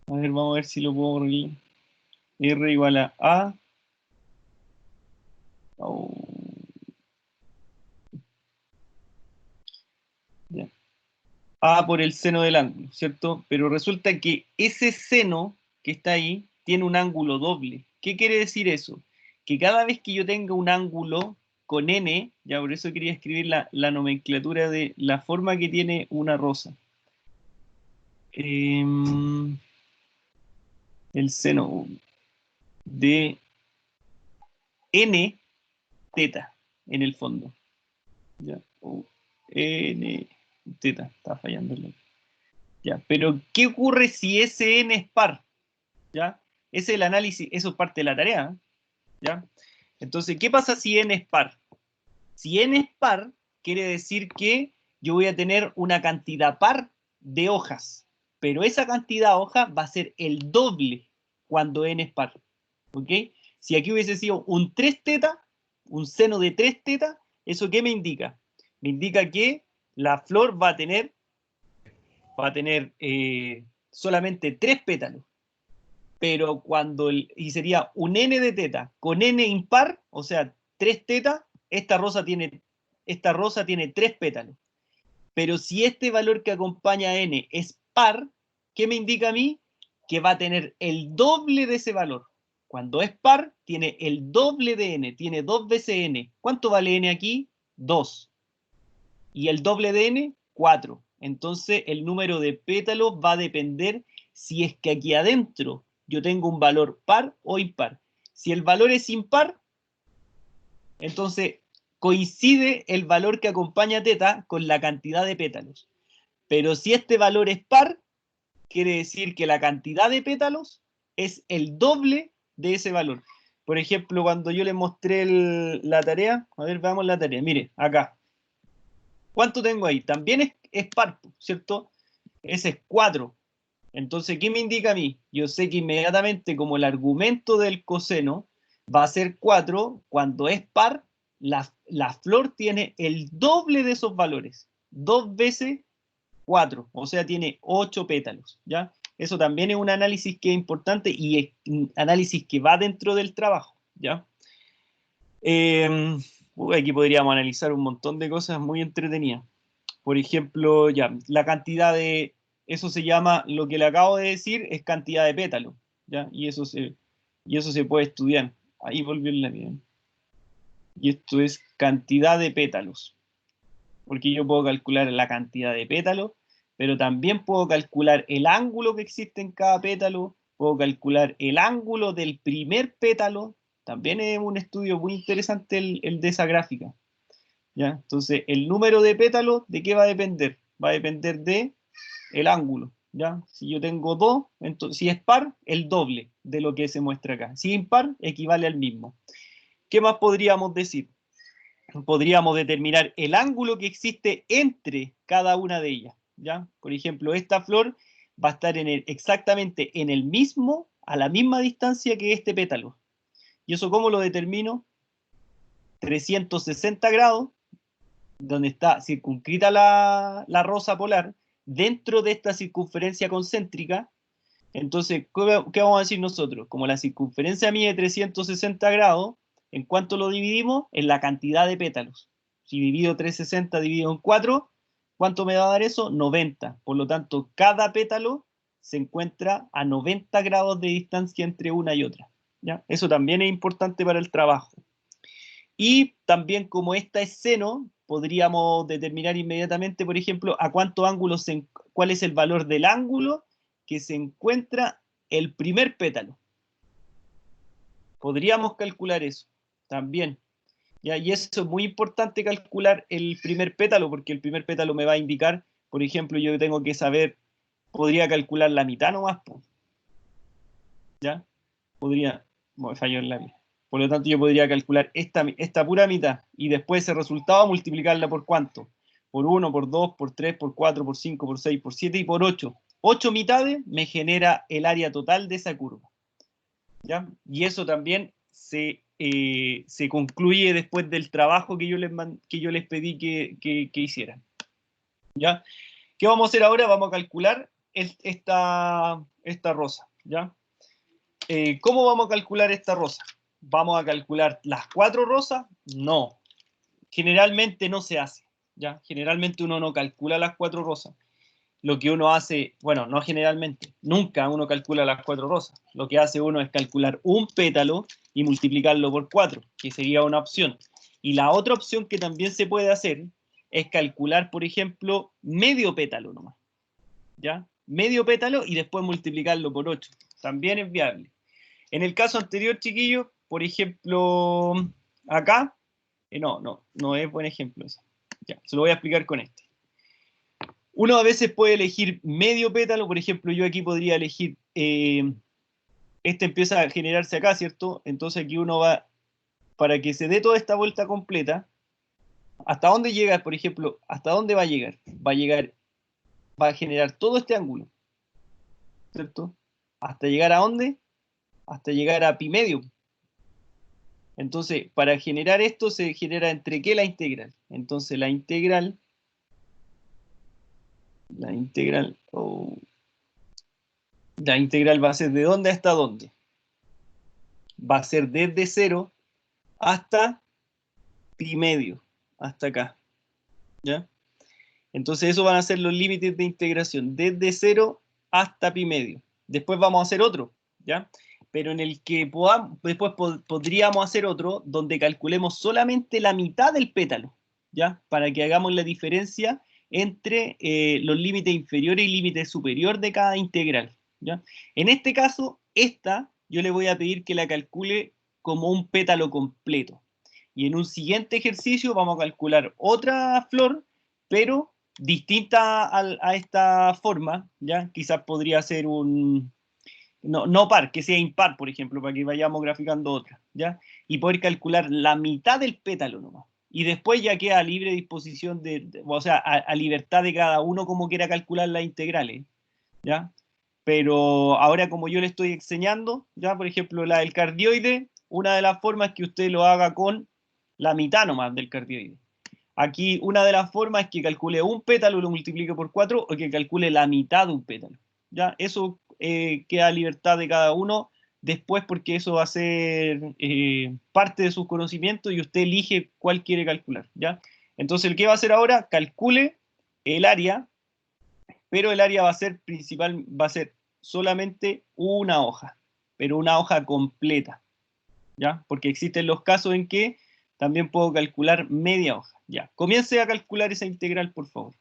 A ver, vamos a ver si lo puedo corregir. R igual a... oh, ya. A por el seno del ángulo, ¿cierto? Pero resulta que ese seno que está ahí tiene un ángulo doble. ¿Qué quiere decir eso? Que cada vez que yo tenga un ángulo con n, ya por eso quería escribir la nomenclatura de la forma que tiene una rosa. El seno de n teta en el fondo. Ya, n teta, está fallando el... Ya, pero ¿qué ocurre si ese n es par? ¿Ya? Ese es el análisis, eso es parte de la tarea, ¿ya? Entonces, ¿qué pasa si n es par? Si n es par, quiere decir que yo voy a tener una cantidad par de hojas, pero esa cantidad de hojas va a ser el doble cuando n es par, ¿ok? Si aquí hubiese sido un 3 teta, un seno de 3 teta, ¿eso qué me indica? Me indica que la flor va a tener solamente 3 pétalos. Pero cuando, y sería un n de teta con n impar, o sea, 3 teta, esta rosa tiene 3 pétalos. Pero si este valor que acompaña a n es par, ¿qué me indica a mí? Que va a tener el doble de ese valor. Cuando es par, tiene el doble de n, tiene 2 veces n. ¿Cuánto vale n aquí? 2. Y el doble de n, 4. Entonces el número de pétalos va a depender si es que aquí adentro yo tengo un valor par o impar. Si el valor es impar, entonces coincide el valor que acompaña a teta con la cantidad de pétalos. Pero si este valor es par, quiere decir que la cantidad de pétalos es el doble de ese valor. Por ejemplo, cuando yo les mostré la tarea, a ver, veamos la tarea. Mire, acá. ¿Cuánto tengo ahí? También es par, ¿cierto? Ese es 4. Entonces, ¿qué me indica a mí? Yo sé que inmediatamente, como el argumento del coseno va a ser 4, cuando es par, la flor tiene el doble de esos valores. 2 veces 4, o sea, tiene 8 pétalos, ¿ya? Eso también es un análisis que es importante y es un análisis que va dentro del trabajo, ¿ya? Aquí podríamos analizar un montón de cosas muy entretenidas. Por ejemplo, ya, la cantidad de... Eso se llama, lo que le acabo de decir, es cantidad de pétalos, ¿ya? Y eso se puede estudiar. Ahí volvió el lápiz. Y esto es cantidad de pétalos. Porque yo puedo calcular la cantidad de pétalos, pero también puedo calcular el ángulo que existe en cada pétalo, puedo calcular el ángulo del primer pétalo. También es un estudio muy interesante el de esa gráfica, ¿ya? Entonces, el número de pétalos, ¿de qué va a depender? Va a depender de el ángulo, ¿ya? Si yo tengo 2, entonces, si es par, el doble de lo que se muestra acá. Si es impar, equivale al mismo. ¿Qué más podríamos decir? Podríamos determinar el ángulo que existe entre cada una de ellas, ¿ya? Por ejemplo, esta flor va a estar exactamente en el mismo, a la misma distancia que este pétalo. ¿Y eso cómo lo determino? 360 grados, donde está circunscrita la rosa polar, dentro de esta circunferencia concéntrica. Entonces, ¿qué vamos a decir nosotros? Como la circunferencia mide 360 grados, ¿en cuánto lo dividimos? En la cantidad de pétalos. Si divido 360 dividido en 4, ¿cuánto me va a dar eso? 90. Por lo tanto, cada pétalo se encuentra a 90 grados de distancia entre una y otra, ¿ya? Eso también es importante para el trabajo. Y también, como esta es seno, podríamos determinar inmediatamente, por ejemplo, a cuántos ángulos, cuál es el valor del ángulo que se encuentra el primer pétalo. Podríamos calcular eso también, ¿ya? Y eso es muy importante, calcular el primer pétalo, porque el primer pétalo me va a indicar, por ejemplo, yo tengo que saber, podría calcular la mitad nomás, ¿ya? Podría, bueno, falló en la vida. Por lo tanto, yo podría calcular esta pura mitad y después ese resultado multiplicarla por ¿cuánto? Por 1, por 2, por 3, por 4, por 5, por 6, por 7 y por 8. 8 mitades me genera el área total de esa curva, ¿ya? Y eso también se concluye después del trabajo que yo les pedí que hicieran, ¿ya? ¿Qué vamos a hacer ahora? Vamos a calcular esta rosa, ¿ya? ¿Cómo vamos a calcular esta rosa? ¿Vamos a calcular las 4 rosas? No. Generalmente no se hace, ¿ya? Generalmente uno no calcula las 4 rosas. Lo que uno hace, bueno, no generalmente, nunca uno calcula las 4 rosas. Lo que hace uno es calcular un pétalo y multiplicarlo por 4, que sería una opción. Y la otra opción que también se puede hacer es calcular, por ejemplo, medio pétalo nomás, ¿ya? Medio pétalo y después multiplicarlo por 8. También es viable. En el caso anterior, chiquillos, por ejemplo, acá, no es buen ejemplo eso. Ya, se lo voy a explicar con este. Uno a veces puede elegir medio pétalo, por ejemplo, yo aquí podría elegir, este empieza a generarse acá, ¿cierto? Entonces aquí uno va, para que se dé toda esta vuelta completa, ¿hasta dónde llega, por ejemplo? ¿Hasta dónde va a llegar? Va a generar todo este ángulo, ¿cierto? ¿Hasta llegar a dónde? Hasta llegar a pi medio. Entonces, para generar esto se genera entre qué la integral. Entonces la integral va a ser ¿de dónde hasta dónde? Va a ser desde 0 hasta pi medio, hasta acá, ¿ya? Entonces esos van a ser los límites de integración, desde 0 hasta pi medio. Después vamos a hacer otro, ¿ya? Pero en el que después podríamos hacer otro donde calculemos solamente la mitad del pétalo, ¿ya? Para que hagamos la diferencia entre los límites inferiores y límites superior de cada integral, ¿ya? En este caso, yo le voy a pedir que la calcule como un pétalo completo. Y en un siguiente ejercicio vamos a calcular otra flor, pero distinta a esta forma, ¿ya? Quizás podría ser no par, que sea impar, por ejemplo, para que vayamos graficando otra, ¿ya? Y poder calcular la mitad del pétalo nomás. Y después ya queda a libre disposición o sea, a libertad de cada uno como quiera calcular las integrales, ¿ya? Pero ahora como yo le estoy enseñando, ya, por ejemplo, la del cardioide, una de las formas es que usted lo haga con la mitad nomás del cardioide. Aquí una de las formas es que calcule un pétalo y lo multiplique por 4 o que calcule la mitad de un pétalo. ¿Ya? Eso queda a libertad de cada uno después porque eso va a ser parte de sus conocimientos y usted elige cuál quiere calcular. ¿Ya? Entonces, ¿el que va a hacer ahora? Calcule el área, pero el área va a ser solamente una hoja, pero una hoja completa. ¿Ya? Porque existen los casos en que también puedo calcular media hoja. Ya, comience a calcular esa integral, por favor.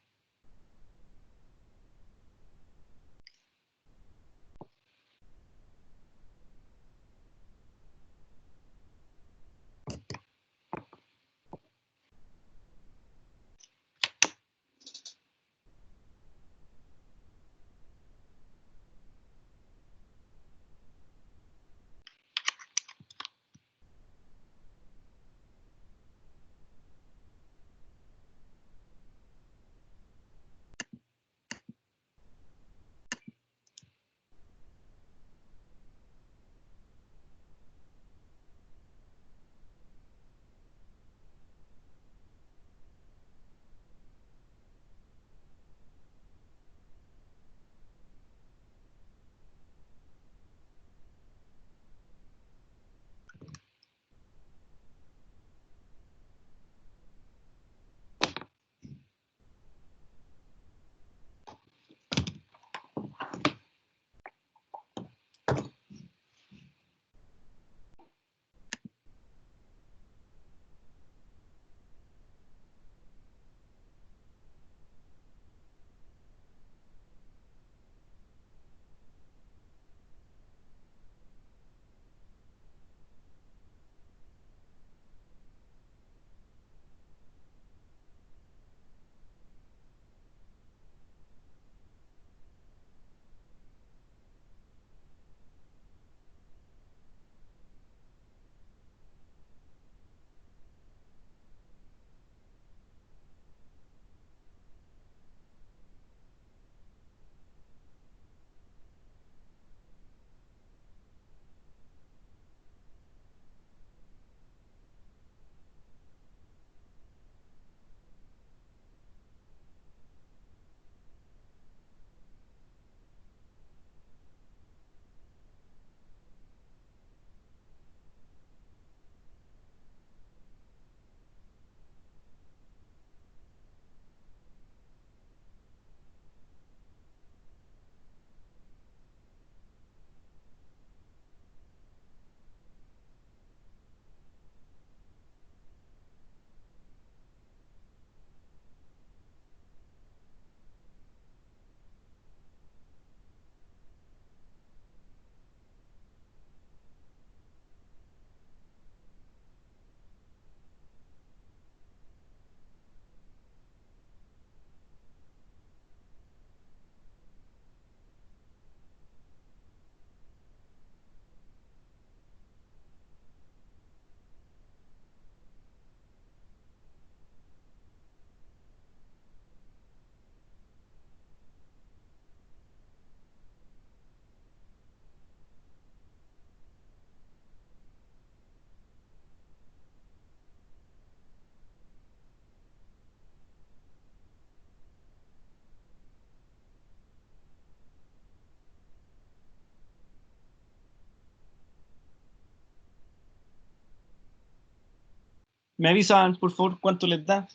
¿Me avisan, por favor, cuánto les da?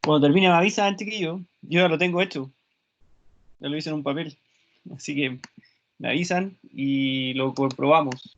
Cuando termine me avisan, chiquillo. Yo ya lo tengo hecho. Ya lo hice en un papel. Así que me avisan y lo comprobamos.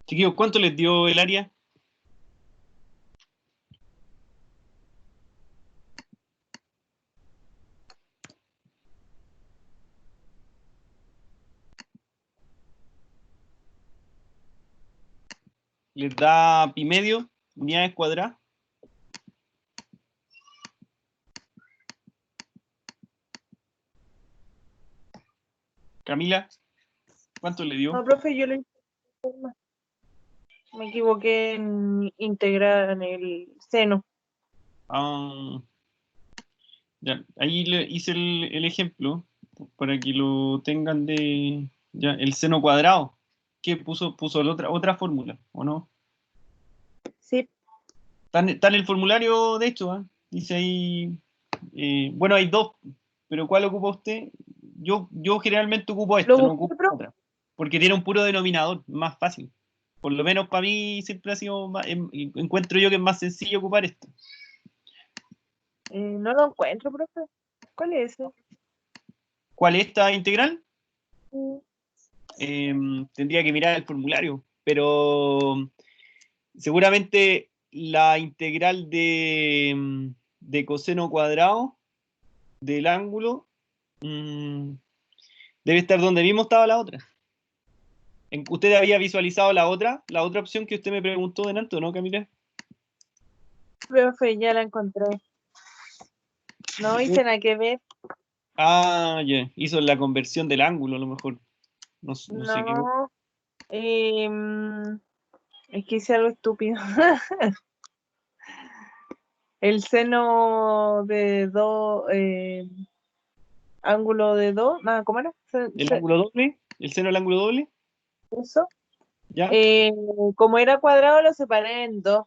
Chiquillos, ¿cuánto les dio el área? ¿Les da pi medio, unidades cuadradas? Camila, ¿cuánto le dio? No, profe, yo lo hice de forma. Me equivoqué en integrar en el seno. Ah, ya, ahí le hice el ejemplo para que lo tengan de ya, el seno cuadrado, que puso la otra fórmula, ¿o no? Sí. Está en el formulario, de hecho, ¿eh? Dice ahí, bueno, hay dos, pero ¿cuál ocupa usted? Yo generalmente ocupo esto, ¿Lo no busqué, ocupo profe? otra, porque tiene un puro denominador, más fácil. Por lo menos para mí siempre ha sido encuentro yo que es más sencillo ocupar esto. No lo encuentro, profe. ¿Cuál es ese? ¿Cuál es esta integral? Mm. Tendría que mirar el formulario, pero seguramente la integral de coseno cuadrado del ángulo debe estar donde mismo estaba la otra. ¿Usted había visualizado la otra opción que usted me preguntó delante, ¿no, Camila? Profe, ya la encontré. No hice nada que ver. Ah, ya, hizo la conversión del ángulo a lo mejor. No sé qué. No. Es que hice algo estúpido. El seno de 2, ángulo de 2, nada, ¿cómo era? ¿El ángulo doble? ¿El seno del ángulo doble? Eso. ¿Ya? Como era cuadrado, lo separé en 2.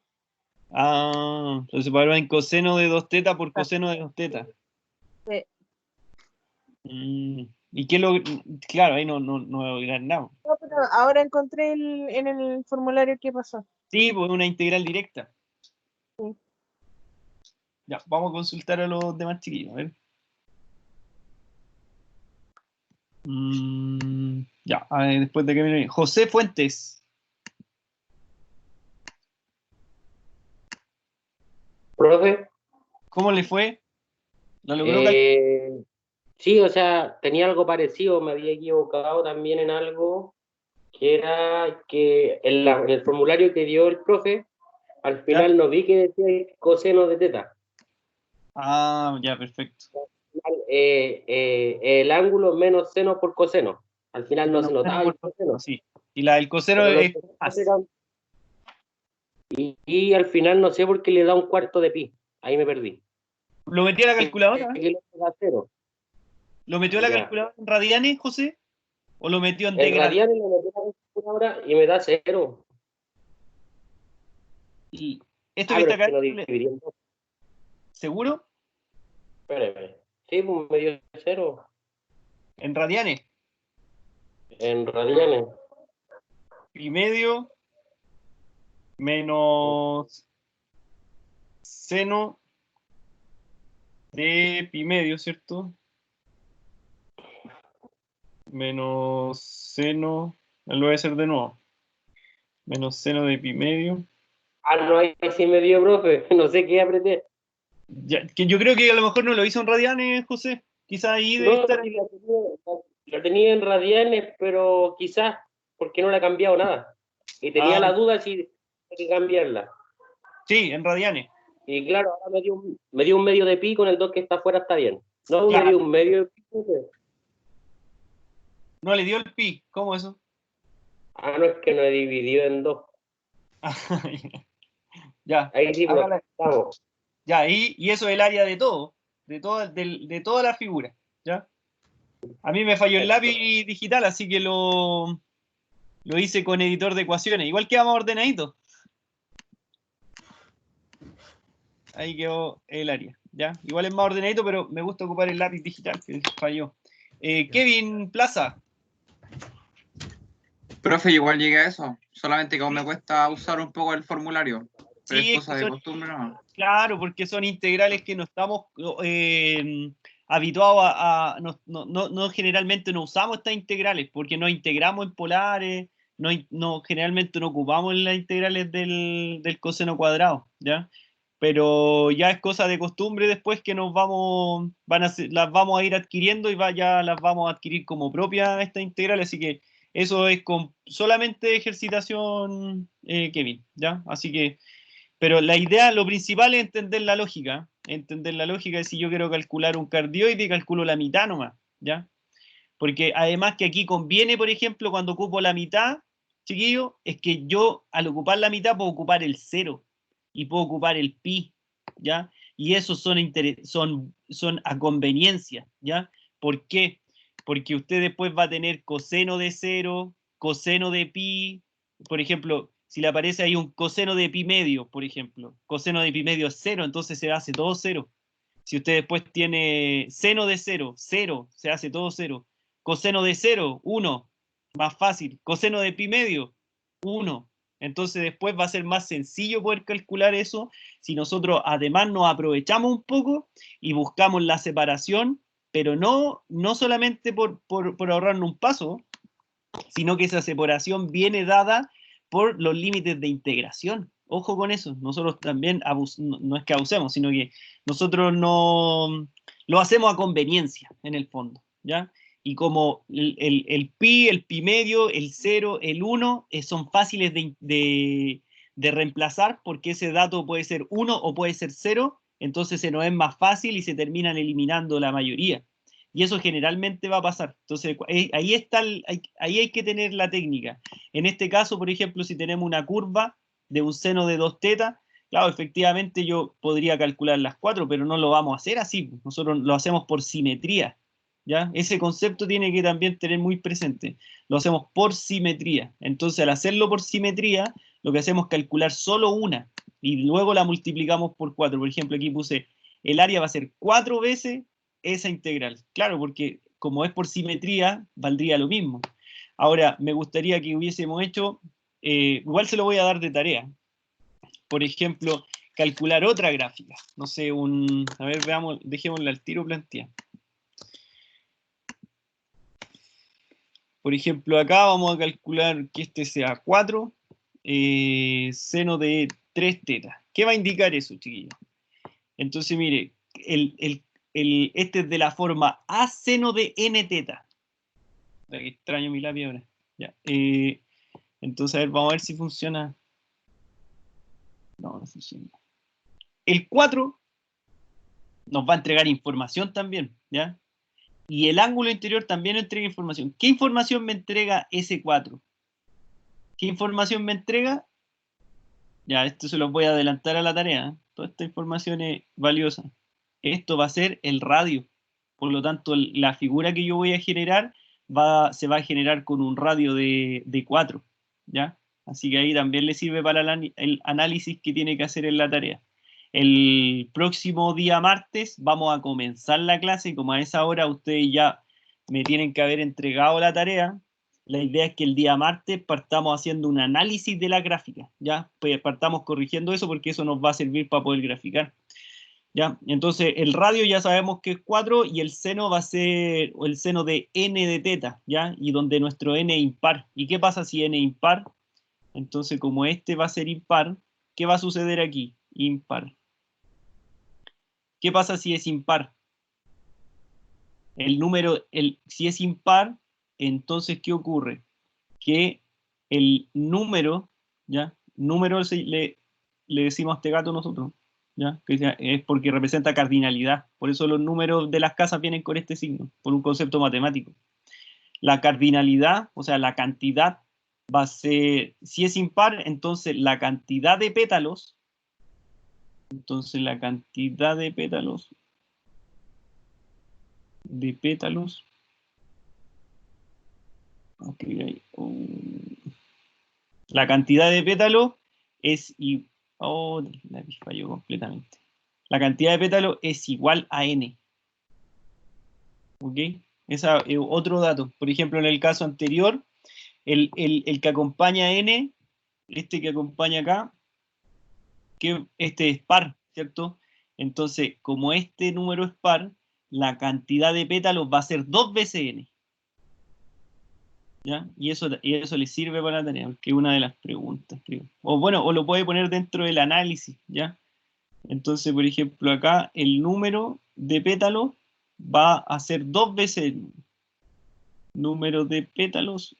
Ah, lo separó en coseno de 2 teta por coseno de 2 teta. Sí. ¿Y qué lo...? Claro, ahí no va a lograr nada. No, pero ahora encontré en el formulario qué pasó. Sí, pues una integral directa. Sí. Ya, vamos a consultar a los demás chiquillos, a ver. Ya, a ver, después de que me... José Fuentes. Profe, ¿Cómo le fue? ¿La logró calcular? sí, o sea, tenía algo parecido, me había equivocado también en algo, que era que en el formulario que dio el profe, al ¿Ya? final no vi que decía coseno de teta. Ah, ya, perfecto. El ángulo menos seno por coseno. Al final no Menos se seno notaba por el coseno, coseno. sí. Y la del coseno Pero los es cosenos más. eran... Y al final no sé por qué le da un cuarto de pi. Ahí me perdí. ¿Lo metió a la calculadora? Que le da cero. ¿Lo metió a la Ya. calculadora en radianes, José? ¿O lo metió en En degrad? radianes lo metí a la calculadora y me da cero. Y esto que Ah, pero está es que acá, lo dividí en dos. ¿seguro? Espérame. Sí, pues me dio cero. En radianes. En radianes. Pi medio menos seno de pi medio, ¿cierto? Menos seno, lo voy a hacer de nuevo. Menos seno de pi medio. Ah, no, ahí sí me dio, profe. No sé qué apreté. Ya, que yo creo que a lo mejor no lo hizo en radianes, José. Quizás ahí debe No, estar. sí la tenía en radianes, pero quizás porque no le ha cambiado nada. Y tenía Ah, la duda si hay que cambiarla. sí, en radianes. Y claro, ahora me dio un medio de pi, con el 2 que está afuera está bien. No, me dio Claro, un medio de pi. Profe. no le dio el pi. ¿Cómo eso? Ah, no, es que no he dividido en 2. Ya, Ahí sí, profe, hágala. estamos. Ya, y eso es el área de todo, de toda la figura. ¿Ya? A mí me falló el Perfecto. lápiz digital, así que lo hice con editor de ecuaciones. Igual quedamos ordenaditos. Ahí quedó el área. ¿Ya? Igual es más ordenadito, pero me gusta ocupar el lápiz digital, que falló. Kevin Plaza. Profe, igual llegué a eso. Solamente que aún me cuesta usar un poco el formulario. Pero es Sí, es cosa que de son, costumbre, ¿no? claro, porque son integrales que no estamos habituados no generalmente no usamos estas integrales, porque no integramos en polares, generalmente no ocupamos las integrales del coseno cuadrado, ¿ya? Pero ya es cosa de costumbre después que las vamos a ir adquiriendo y ya las vamos a adquirir como propias estas integrales, así que eso es con solamente ejercitación, Kevin, ¿ya? Así que pero la idea, lo principal es entender la lógica. Entender la lógica de si yo quiero calcular un cardioide, calculo la mitad nomás, ¿ya? Porque además que aquí conviene, por ejemplo, cuando ocupo la mitad, chiquillo, es que yo al ocupar la mitad puedo ocupar el cero y puedo ocupar el pi, ¿ya? Y esos son a conveniencia, ¿ya? ¿Por qué? Porque usted después va a tener coseno de cero, coseno de pi, por ejemplo, si le aparece ahí un coseno de pi medio, por ejemplo, coseno de pi medio es 0, entonces se hace todo 0. Si usted después tiene seno de 0, 0, se hace todo 0. Coseno de 0, 1, más fácil. Coseno de pi medio, 1. Entonces después va a ser más sencillo poder calcular eso si nosotros además nos aprovechamos un poco y buscamos la separación, pero no solamente por ahorrarnos un paso, sino que esa separación viene dada por los límites de integración. Ojo con eso, nosotros también no es que abusemos, sino que nosotros no lo hacemos a conveniencia, en el fondo, ¿ya? Y como el pi medio, el 0, el 1, son fáciles de reemplazar porque ese dato puede ser 1 o puede ser 0, entonces se nos es más fácil y se terminan eliminando la mayoría. Y eso generalmente va a pasar. Entonces, ahí está ahí hay que tener la técnica. En este caso, por ejemplo, si tenemos una curva de un seno de 2 teta, claro, efectivamente yo podría calcular las 4, pero no lo vamos a hacer así. Nosotros lo hacemos por simetría, ¿ya? Ese concepto tiene que también tener muy presente. Lo hacemos por simetría. Entonces, al hacerlo por simetría, lo que hacemos es calcular solo una y luego la multiplicamos por 4. Por ejemplo, aquí puse, el área va a ser 4 veces esa integral. Claro, porque como es por simetría, valdría lo mismo. Ahora, me gustaría que hubiésemos hecho, igual se lo voy a dar de tarea. Por ejemplo, calcular otra gráfica. No sé, a ver, veamos, dejémosla al tiro planteada. Por ejemplo, acá vamos a calcular que este sea 4, seno de 3 teta. ¿Qué va a indicar eso, chiquillos? Entonces, mire, este es de la forma a seno de n teta. Extraño mi lápiz ahora. Ya. Entonces, a ver, vamos a ver si funciona. No funciona. El 4 nos va a entregar información también, ¿ya? Y el ángulo interior también nos entrega información. ¿Qué información me entrega ese 4? ¿Qué información me entrega? Ya, esto se los voy a adelantar a la tarea, ¿eh? Toda esta información es valiosa. Esto va a ser el radio. Por lo tanto, la figura que yo voy a generar se va a generar con un radio de 4, ¿ya? Así que ahí también le sirve para el análisis que tiene que hacer en la tarea. El próximo día martes vamos a comenzar la clase y como a esa hora ustedes ya me tienen que haber entregado la tarea, la idea es que el día martes partamos haciendo un análisis de la gráfica, ¿ya? Pues partamos corrigiendo eso porque eso nos va a servir para poder graficar. ¿Ya? Entonces, el radio ya sabemos que es 4 y el seno va a ser el seno de n de teta, ¿ya? Y donde nuestro n es impar. ¿Y qué pasa si n es impar? Entonces, como este va a ser impar, ¿qué va a suceder aquí? Impar. ¿Qué pasa si es impar? El número, si es impar, entonces, ¿qué ocurre? Que el número, ¿ya? Número le decimos a este gato nosotros, ¿ya? Que es porque representa cardinalidad. Por eso los números de las casas vienen con este signo, por un concepto matemático. La cardinalidad, o sea, la cantidad, va a ser, si es impar, entonces la cantidad de pétalos, okay, la cantidad de pétalos es la falló completamente. La cantidad de pétalos es igual a n. ¿Ok? Ese es otro dato. Por ejemplo, en el caso anterior, el que acompaña a n, este que acompaña acá, que este es par, ¿cierto? Entonces, como este número es par, la cantidad de pétalos va a ser 2 veces n. ¿Ya? Y eso le sirve para la tarea, porque es una de las preguntas, creo. O bueno, o lo puede poner dentro del análisis, ¿ya? Entonces, por ejemplo, acá el número de pétalos va a ser 2 veces el número de pétalos.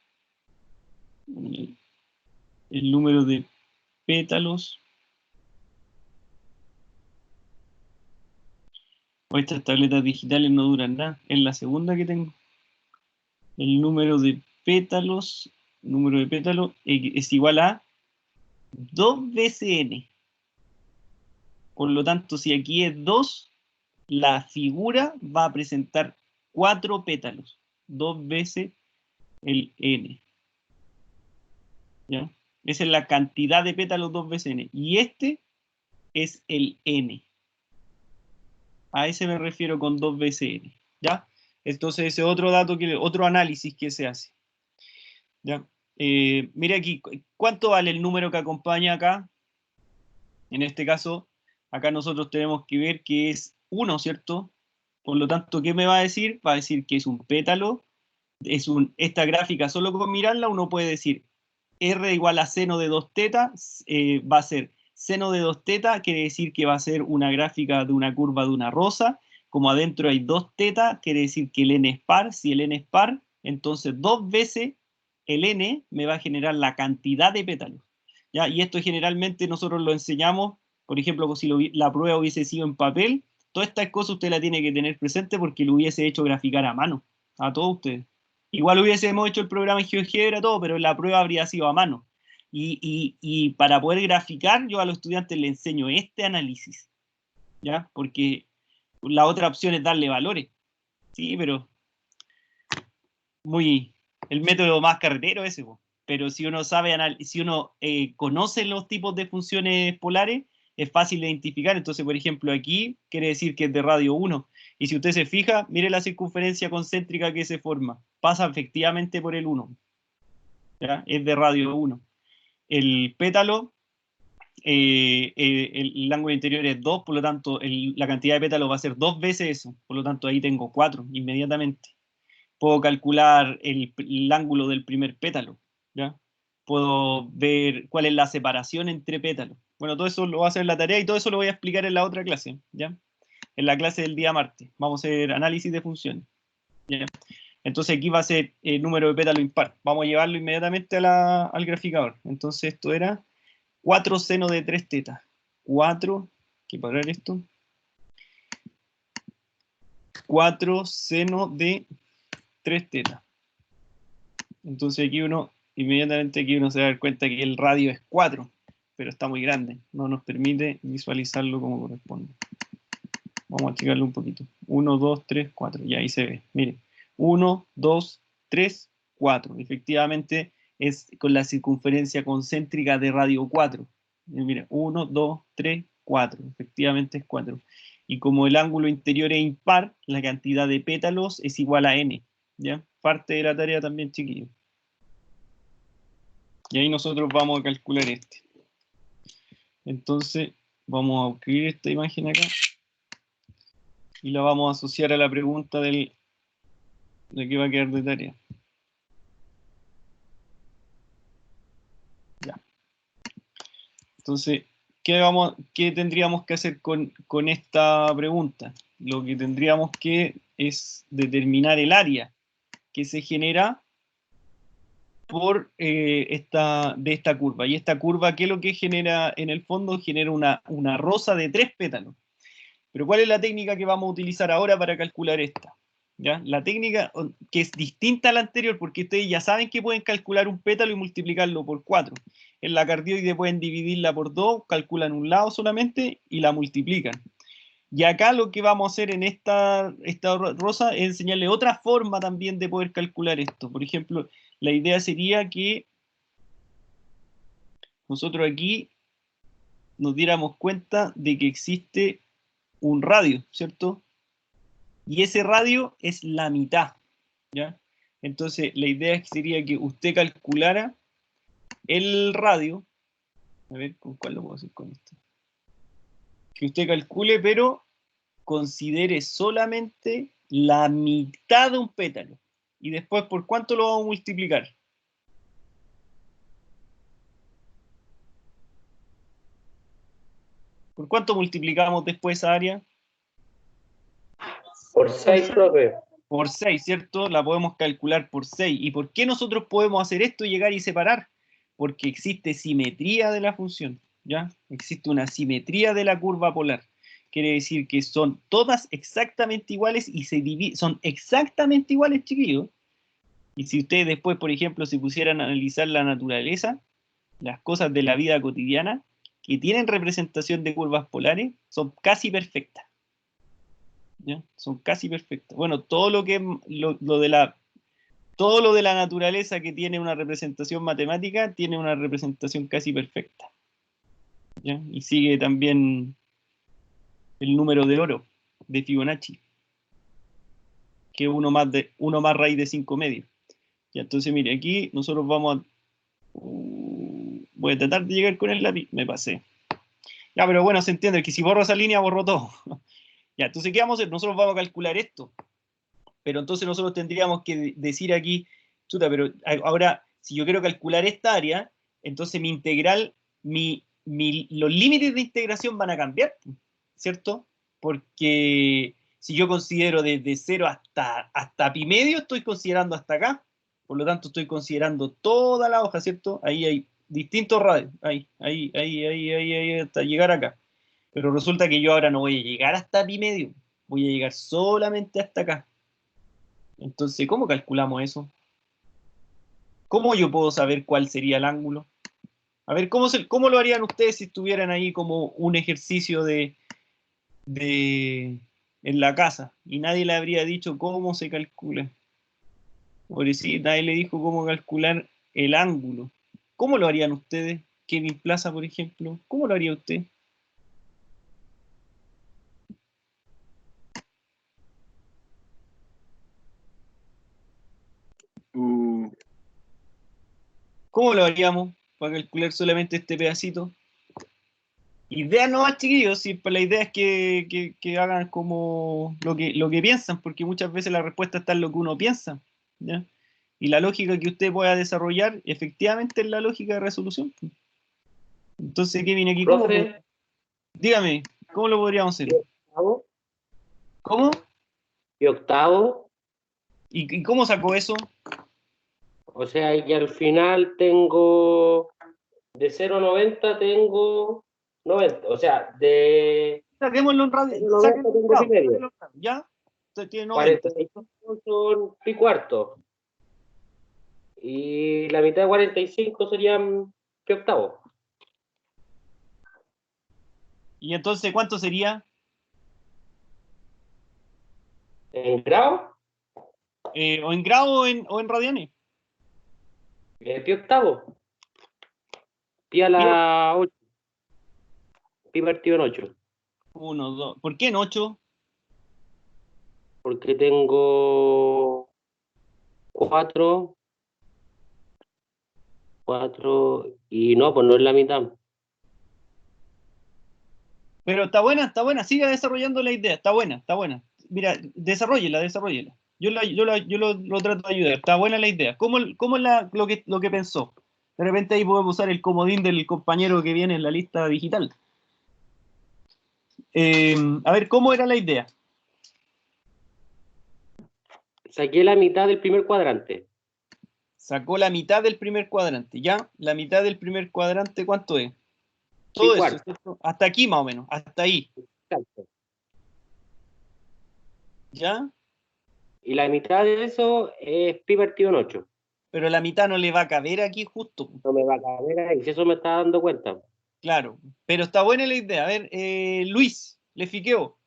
El número de pétalos. O estas tabletas digitales no duran nada. Es la segunda que tengo. El número de pétalos es igual a 2 veces n. Por lo tanto, si aquí es 2, la figura va a presentar 4 pétalos. 2 veces el n. ¿Ya? Esa es la cantidad de pétalos 2 veces n. Y este es el n. A ese me refiero con 2 veces n. ¿Ya? Entonces ese es otro dato, otro análisis que se hace. ¿Ya? Mira aquí, ¿cuánto vale el número que acompaña acá? En este caso, acá nosotros tenemos que ver que es 1, ¿cierto? Por lo tanto, ¿qué me va a decir? Va a decir que es un pétalo. Esta gráfica, solo con mirarla, uno puede decir R igual a seno de 2 teta, va a ser seno de 2 teta, quiere decir que va a ser una gráfica de una curva de una rosa. Como adentro hay 2 teta, quiere decir que el n es par. Si el n es par, entonces 2 veces el n me va a generar la cantidad de pétalos. ¿Ya? Y esto generalmente nosotros lo enseñamos, por ejemplo, si la prueba hubiese sido en papel, todas estas cosas usted la tiene que tener presente porque lo hubiese hecho graficar a mano, a todos ustedes. Igual hubiésemos hecho el programa en GeoGebra, todo, pero la prueba habría sido a mano. Y para poder graficar, yo a los estudiantes les enseño este análisis, ¿ya? Porque la otra opción es darle valores, sí, pero el método más carretero ese, po. Pero si uno sabe, si uno conoce los tipos de funciones polares, es fácil de identificar. Entonces, por ejemplo, aquí quiere decir que es de radio 1. Y si usted se fija, mire la circunferencia concéntrica que se forma. Pasa efectivamente por el 1. ¿Ya? Es de radio 1. El pétalo, el ángulo interior es 2, por lo tanto, la cantidad de pétalos va a ser 2 veces eso. Por lo tanto, ahí tengo 4 inmediatamente. Puedo calcular el ángulo del primer pétalo, ¿ya? Puedo ver cuál es la separación entre pétalos. Bueno, todo eso lo voy a hacer en la tarea y todo eso lo voy a explicar en la otra clase, ¿ya? En la clase del día martes. Vamos a hacer análisis de funciones, ¿ya? Entonces aquí va a ser el número de pétalo impar. Vamos a llevarlo inmediatamente al graficador. Entonces esto era 4 seno de 3 teta. 4, ¿qué parar esto? 4 seno de 3 teta. Entonces aquí inmediatamente uno se va a dar cuenta que el radio es 4, pero está muy grande, no nos permite visualizarlo como corresponde. Vamos a achicarlo un poquito. 1, 2, 3, 4, y ahí se ve. Mire, 1, 2, 3, 4. Efectivamente es con la circunferencia concéntrica de radio 4. Mire, 1, 2, 3, 4. Efectivamente es 4. Y como el ángulo interior es impar, la cantidad de pétalos es igual a n. ¿Ya? Parte de la tarea también, chiquillos. Y ahí nosotros vamos a calcular este. Entonces, vamos a escribir esta imagen acá. Y la vamos a asociar a la pregunta de qué va a quedar de tarea. Ya. Entonces, ¿qué tendríamos que hacer con esta pregunta? Lo que tendríamos que es determinar el área que se genera por de esta curva. Y esta curva, ¿qué es lo que genera? En el fondo genera una rosa de 3 pétalos. Pero ¿cuál es la técnica que vamos a utilizar ahora para calcular esta? ¿Ya? La técnica que es distinta a la anterior, porque ustedes ya saben que pueden calcular un pétalo y multiplicarlo por 4. En la cardioide pueden dividirla por 2, calculan un lado solamente y la multiplican. Y acá lo que vamos a hacer en esta rosa es enseñarle otra forma también de poder calcular esto. Por ejemplo, la idea sería que nosotros aquí nos diéramos cuenta de que existe un radio, ¿cierto? Y ese radio es la mitad, ¿ya? Entonces, la idea sería que usted calculara el radio. A ver, ¿con cuál lo puedo hacer con esto? Que usted calcule, pero considere solamente la mitad de un pétalo. Y después, ¿por cuánto lo vamos a multiplicar? ¿Por cuánto multiplicamos después esa área? Por 6, profe. Por 6, ¿cierto? La podemos calcular por 6. ¿Y por qué nosotros podemos hacer esto, llegar y separar? Porque existe simetría de la función, ¿ya? Existe una simetría de la curva polar. Quiere decir que son todas exactamente iguales y son exactamente iguales, chiquillos. Y si ustedes después, por ejemplo, se pusieran a analizar la naturaleza, las cosas de la vida cotidiana, que tienen representación de curvas polares, son casi perfectas. ¿Ya? Son casi perfectas. Bueno, todo lo que es lo de todo lo de la naturaleza que tiene una representación matemática tiene una representación casi perfecta. ¿Ya? Y sigue también el número de oro de Fibonacci, que es uno más raíz de 5 medios. Ya, entonces, mire, aquí nosotros vamos a... voy a tratar de llegar con el lápiz, me pasé. Ya, pero bueno, se entiende que si borro esa línea, borro todo. Ya, entonces, ¿qué vamos a hacer? Nosotros vamos a calcular esto. Pero entonces nosotros tendríamos que decir aquí, chuta, pero ahora, si yo quiero calcular esta área, entonces mi integral, los límites de integración van a cambiar, ¿cierto? Porque si yo considero desde 0 hasta pi medio, estoy considerando hasta acá. Por lo tanto, estoy considerando toda la hoja, ¿cierto? Ahí hay distintos radios, ahí, hasta llegar acá. Pero resulta que yo ahora no voy a llegar hasta pi medio, voy a llegar solamente hasta acá. Entonces, ¿cómo calculamos eso? ¿Cómo yo puedo saber cuál sería el ángulo? A ver, ¿cómo lo harían ustedes si estuvieran ahí como un ejercicio en la casa y nadie le habría dicho cómo se calcula? Por si nadie le dijo cómo calcular el ángulo. ¿Cómo lo harían ustedes? Kevin Plaza, por ejemplo. ¿Cómo lo haría usted? ¿Cómo lo haríamos para calcular solamente este pedacito? Ideas no más, chiquillos, si la idea es que hagan como lo que piensan, porque muchas veces la respuesta está en lo que uno piensa, ¿ya? Y la lógica que usted pueda desarrollar, efectivamente, es la lógica de resolución. Entonces, ¿qué viene aquí? Profe, Dígame, ¿cómo lo podríamos hacer? octavo, ¿Cómo? y octavo, ¿Y cómo sacó eso? o sea, y al final tengo de 0,90 tengo 90, o sea, de Saquémoslo en radio, 0,90 sáquenlo en tengo pi grado, medio, sáquenlo en grado, ¿ya? Usted tiene 90, ¿cierto? 45 son pi cuarto, y la mitad de 45 serían pi octavo. ¿Y entonces cuánto sería? ¿En grado? ¿O en grado o en radianes? Pi octavo. Pi a la 8. Pi partido en 8. 1, 2. ¿Por qué en 8? Porque tengo 4 y no, pues no es la mitad. Pero está buena, siga desarrollando la idea, está buena. Mira, desarróllela. Yo lo trato de ayudar, está buena la idea. ¿Cómo es lo que pensó? De repente ahí podemos usar el comodín del compañero que viene en la lista digital. A ver, ¿cómo era la idea? Saqué la mitad del primer cuadrante. Sacó la mitad del primer cuadrante, ¿ya? La mitad del primer cuadrante, ¿cuánto es? Pi Todo eso, cuarto. ¿cierto? Hasta aquí más o menos, hasta ahí, Exacto. ¿ya? Y la mitad de eso es pi partido en 8. Pero la mitad no le va a caber aquí justo. No me va a caber ahí, si eso me está dando cuenta. Claro, pero está buena la idea. A ver, Luis, le fiqueo.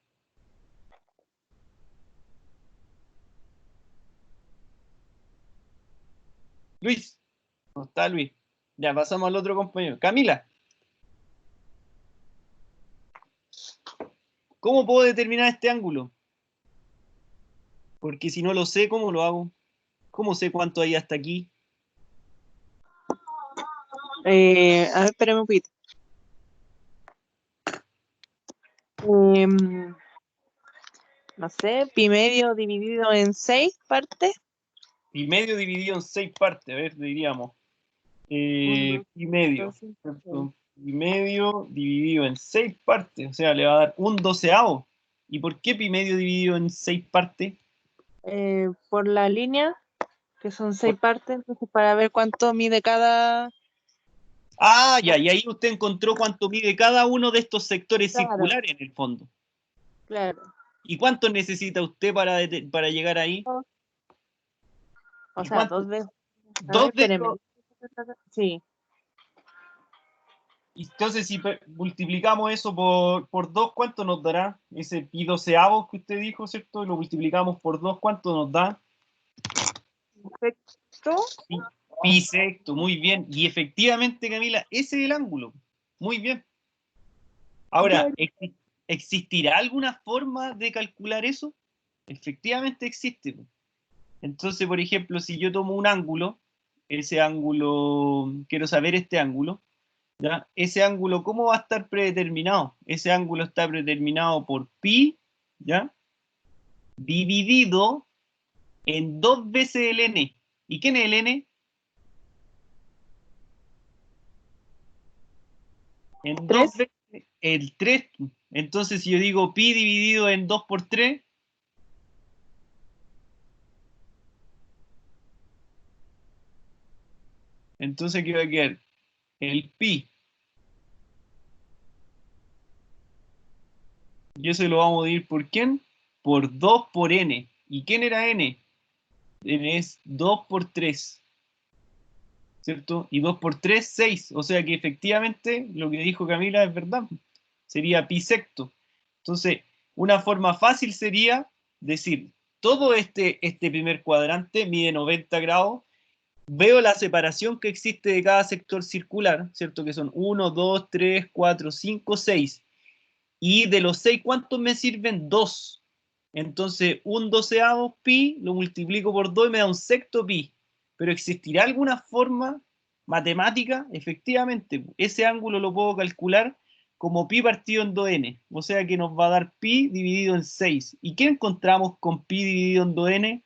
Luis, no está Luis. Ya pasamos al otro compañero. Camila, ¿cómo puedo determinar este ángulo? Porque si no lo sé, ¿cómo lo hago? ¿Cómo sé cuánto hay hasta aquí? A ver, espérame un poquito. No sé, pi medio dividido en 6 partes. Pi medio dividido en 6 partes. A ver, diríamos. Pi medio. ¿Cierto? Pi medio dividido en 6 partes. O sea, le va a dar un doceavo. ¿Y por qué pi medio dividido en 6 partes? Por la línea, que son 6 partes, entonces para ver cuánto mide cada... Ah, ya, y ahí usted encontró cuánto mide cada uno de estos sectores Claro. circulares en el fondo. Claro. ¿Y cuánto necesita usted para llegar ahí? O ¿Y sea, cuánto? 2 veces. A ver, Dos de espéreme. estos. Sí, Entonces, si multiplicamos eso por 2, ¿cuánto nos dará? Ese pi doceavos que usted dijo, ¿cierto? Y lo multiplicamos por 2, ¿cuánto nos da? Bisecto. Bisecto, muy bien. Y efectivamente, Camila, ese es el ángulo. Muy bien. Ahora, ¿existirá alguna forma de calcular eso? Efectivamente existe. Entonces, por ejemplo, si yo tomo un ángulo, ese ángulo, quiero saber este ángulo, ¿ya? Ese ángulo, ¿cómo va a estar predeterminado? Ese ángulo está predeterminado por pi, ¿ya? Dividido en 2 veces el n. ¿Y quién es el n? En 2 ¿Tres? veces el 3. Entonces, si yo digo pi dividido en 2 por 3, entonces, ¿qué va a quedar? El pi. Y eso lo vamos a dividir por ¿quién? Por 2 por n. ¿Y quién era n? N es 2 por 3. ¿Cierto? Y 2 por 3, 6. O sea que efectivamente lo que dijo Camila es verdad. Sería pi sexto. Entonces, una forma fácil sería decir, todo este primer cuadrante mide 90 grados. Veo la separación que existe de cada sector circular, ¿cierto? Que son 1, 2, 3, 4, 5, 6. Y de los 6, ¿cuántos me sirven? 2. Entonces, un doceavo pi lo multiplico por 2 y me da un sexto pi. Pero ¿existirá alguna forma matemática? Efectivamente, ese ángulo lo puedo calcular como pi partido en 2n. O sea que nos va a dar pi dividido en 6. ¿Y qué encontramos con pi dividido en 2n?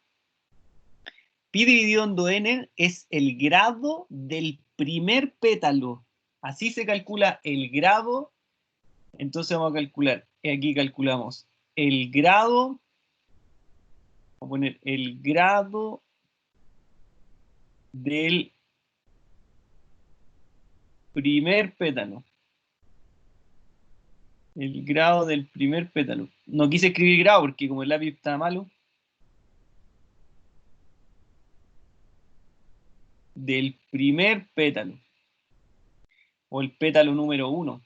Pi dividido en 2n es el grado del primer pétalo. Así se calcula el grado. Entonces vamos a calcular, aquí calculamos el grado, vamos a poner el grado del primer pétalo. El grado del primer pétalo. No quise escribir grado porque como el lápiz está malo. Del primer pétalo. O el pétalo número 1.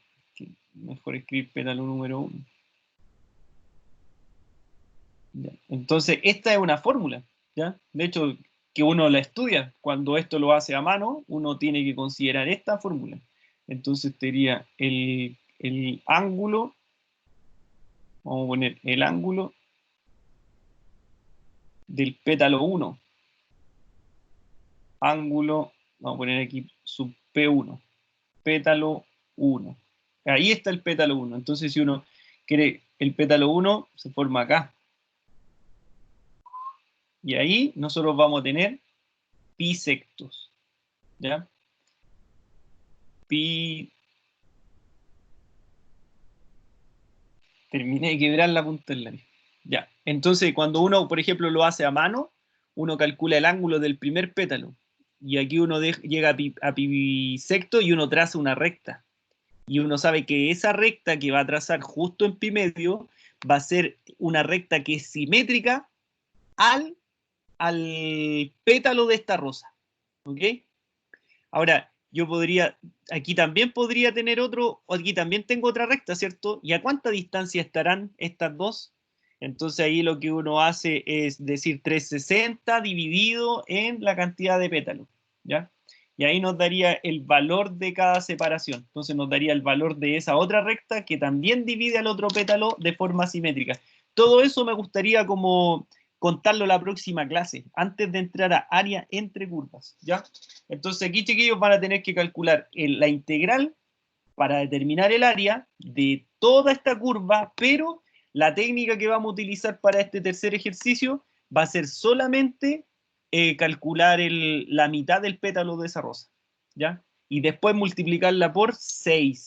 Mejor escribir pétalo número 1. ¿Ya? Entonces, esta es una fórmula, ¿ya? De hecho, que uno la estudia. Cuando esto lo hace a mano, uno tiene que considerar esta fórmula. Entonces, sería el ángulo, vamos a poner el ángulo del pétalo 1. Ángulo, vamos a poner aquí sub P1. Pétalo 1. Ahí está el pétalo 1. Entonces, si uno quiere el pétalo 1, se forma acá. Y ahí nosotros vamos a tener pi sectos. ¿Ya? Pi. Terminé de quebrar la punta del lápiz. Ya. Entonces, cuando uno, por ejemplo, lo hace a mano, uno calcula el ángulo del primer pétalo. Y aquí uno llega a pi bisecto y uno traza una recta. Y uno sabe que esa recta que va a trazar justo en pi medio va a ser una recta que es simétrica al pétalo de esta rosa. ¿Ok? Ahora, yo podría, aquí también podría tener otro, o aquí también tengo otra recta, ¿cierto? ¿Y a cuánta distancia estarán estas dos? Entonces ahí lo que uno hace es decir 360 dividido en la cantidad de pétalos, ¿ya? Y ahí nos daría el valor de cada separación. Entonces nos daría el valor de esa otra recta que también divide al otro pétalo de forma simétrica. Todo eso me gustaría como contarlo la próxima clase, antes de entrar a área entre curvas, ¿ya? Entonces aquí, chiquillos, van a tener que calcular la integral para determinar el área de toda esta curva, pero la técnica que vamos a utilizar para este tercer ejercicio va a ser solamente calcular la mitad del pétalo de esa rosa, ¿ya? Y después multiplicarla por 6.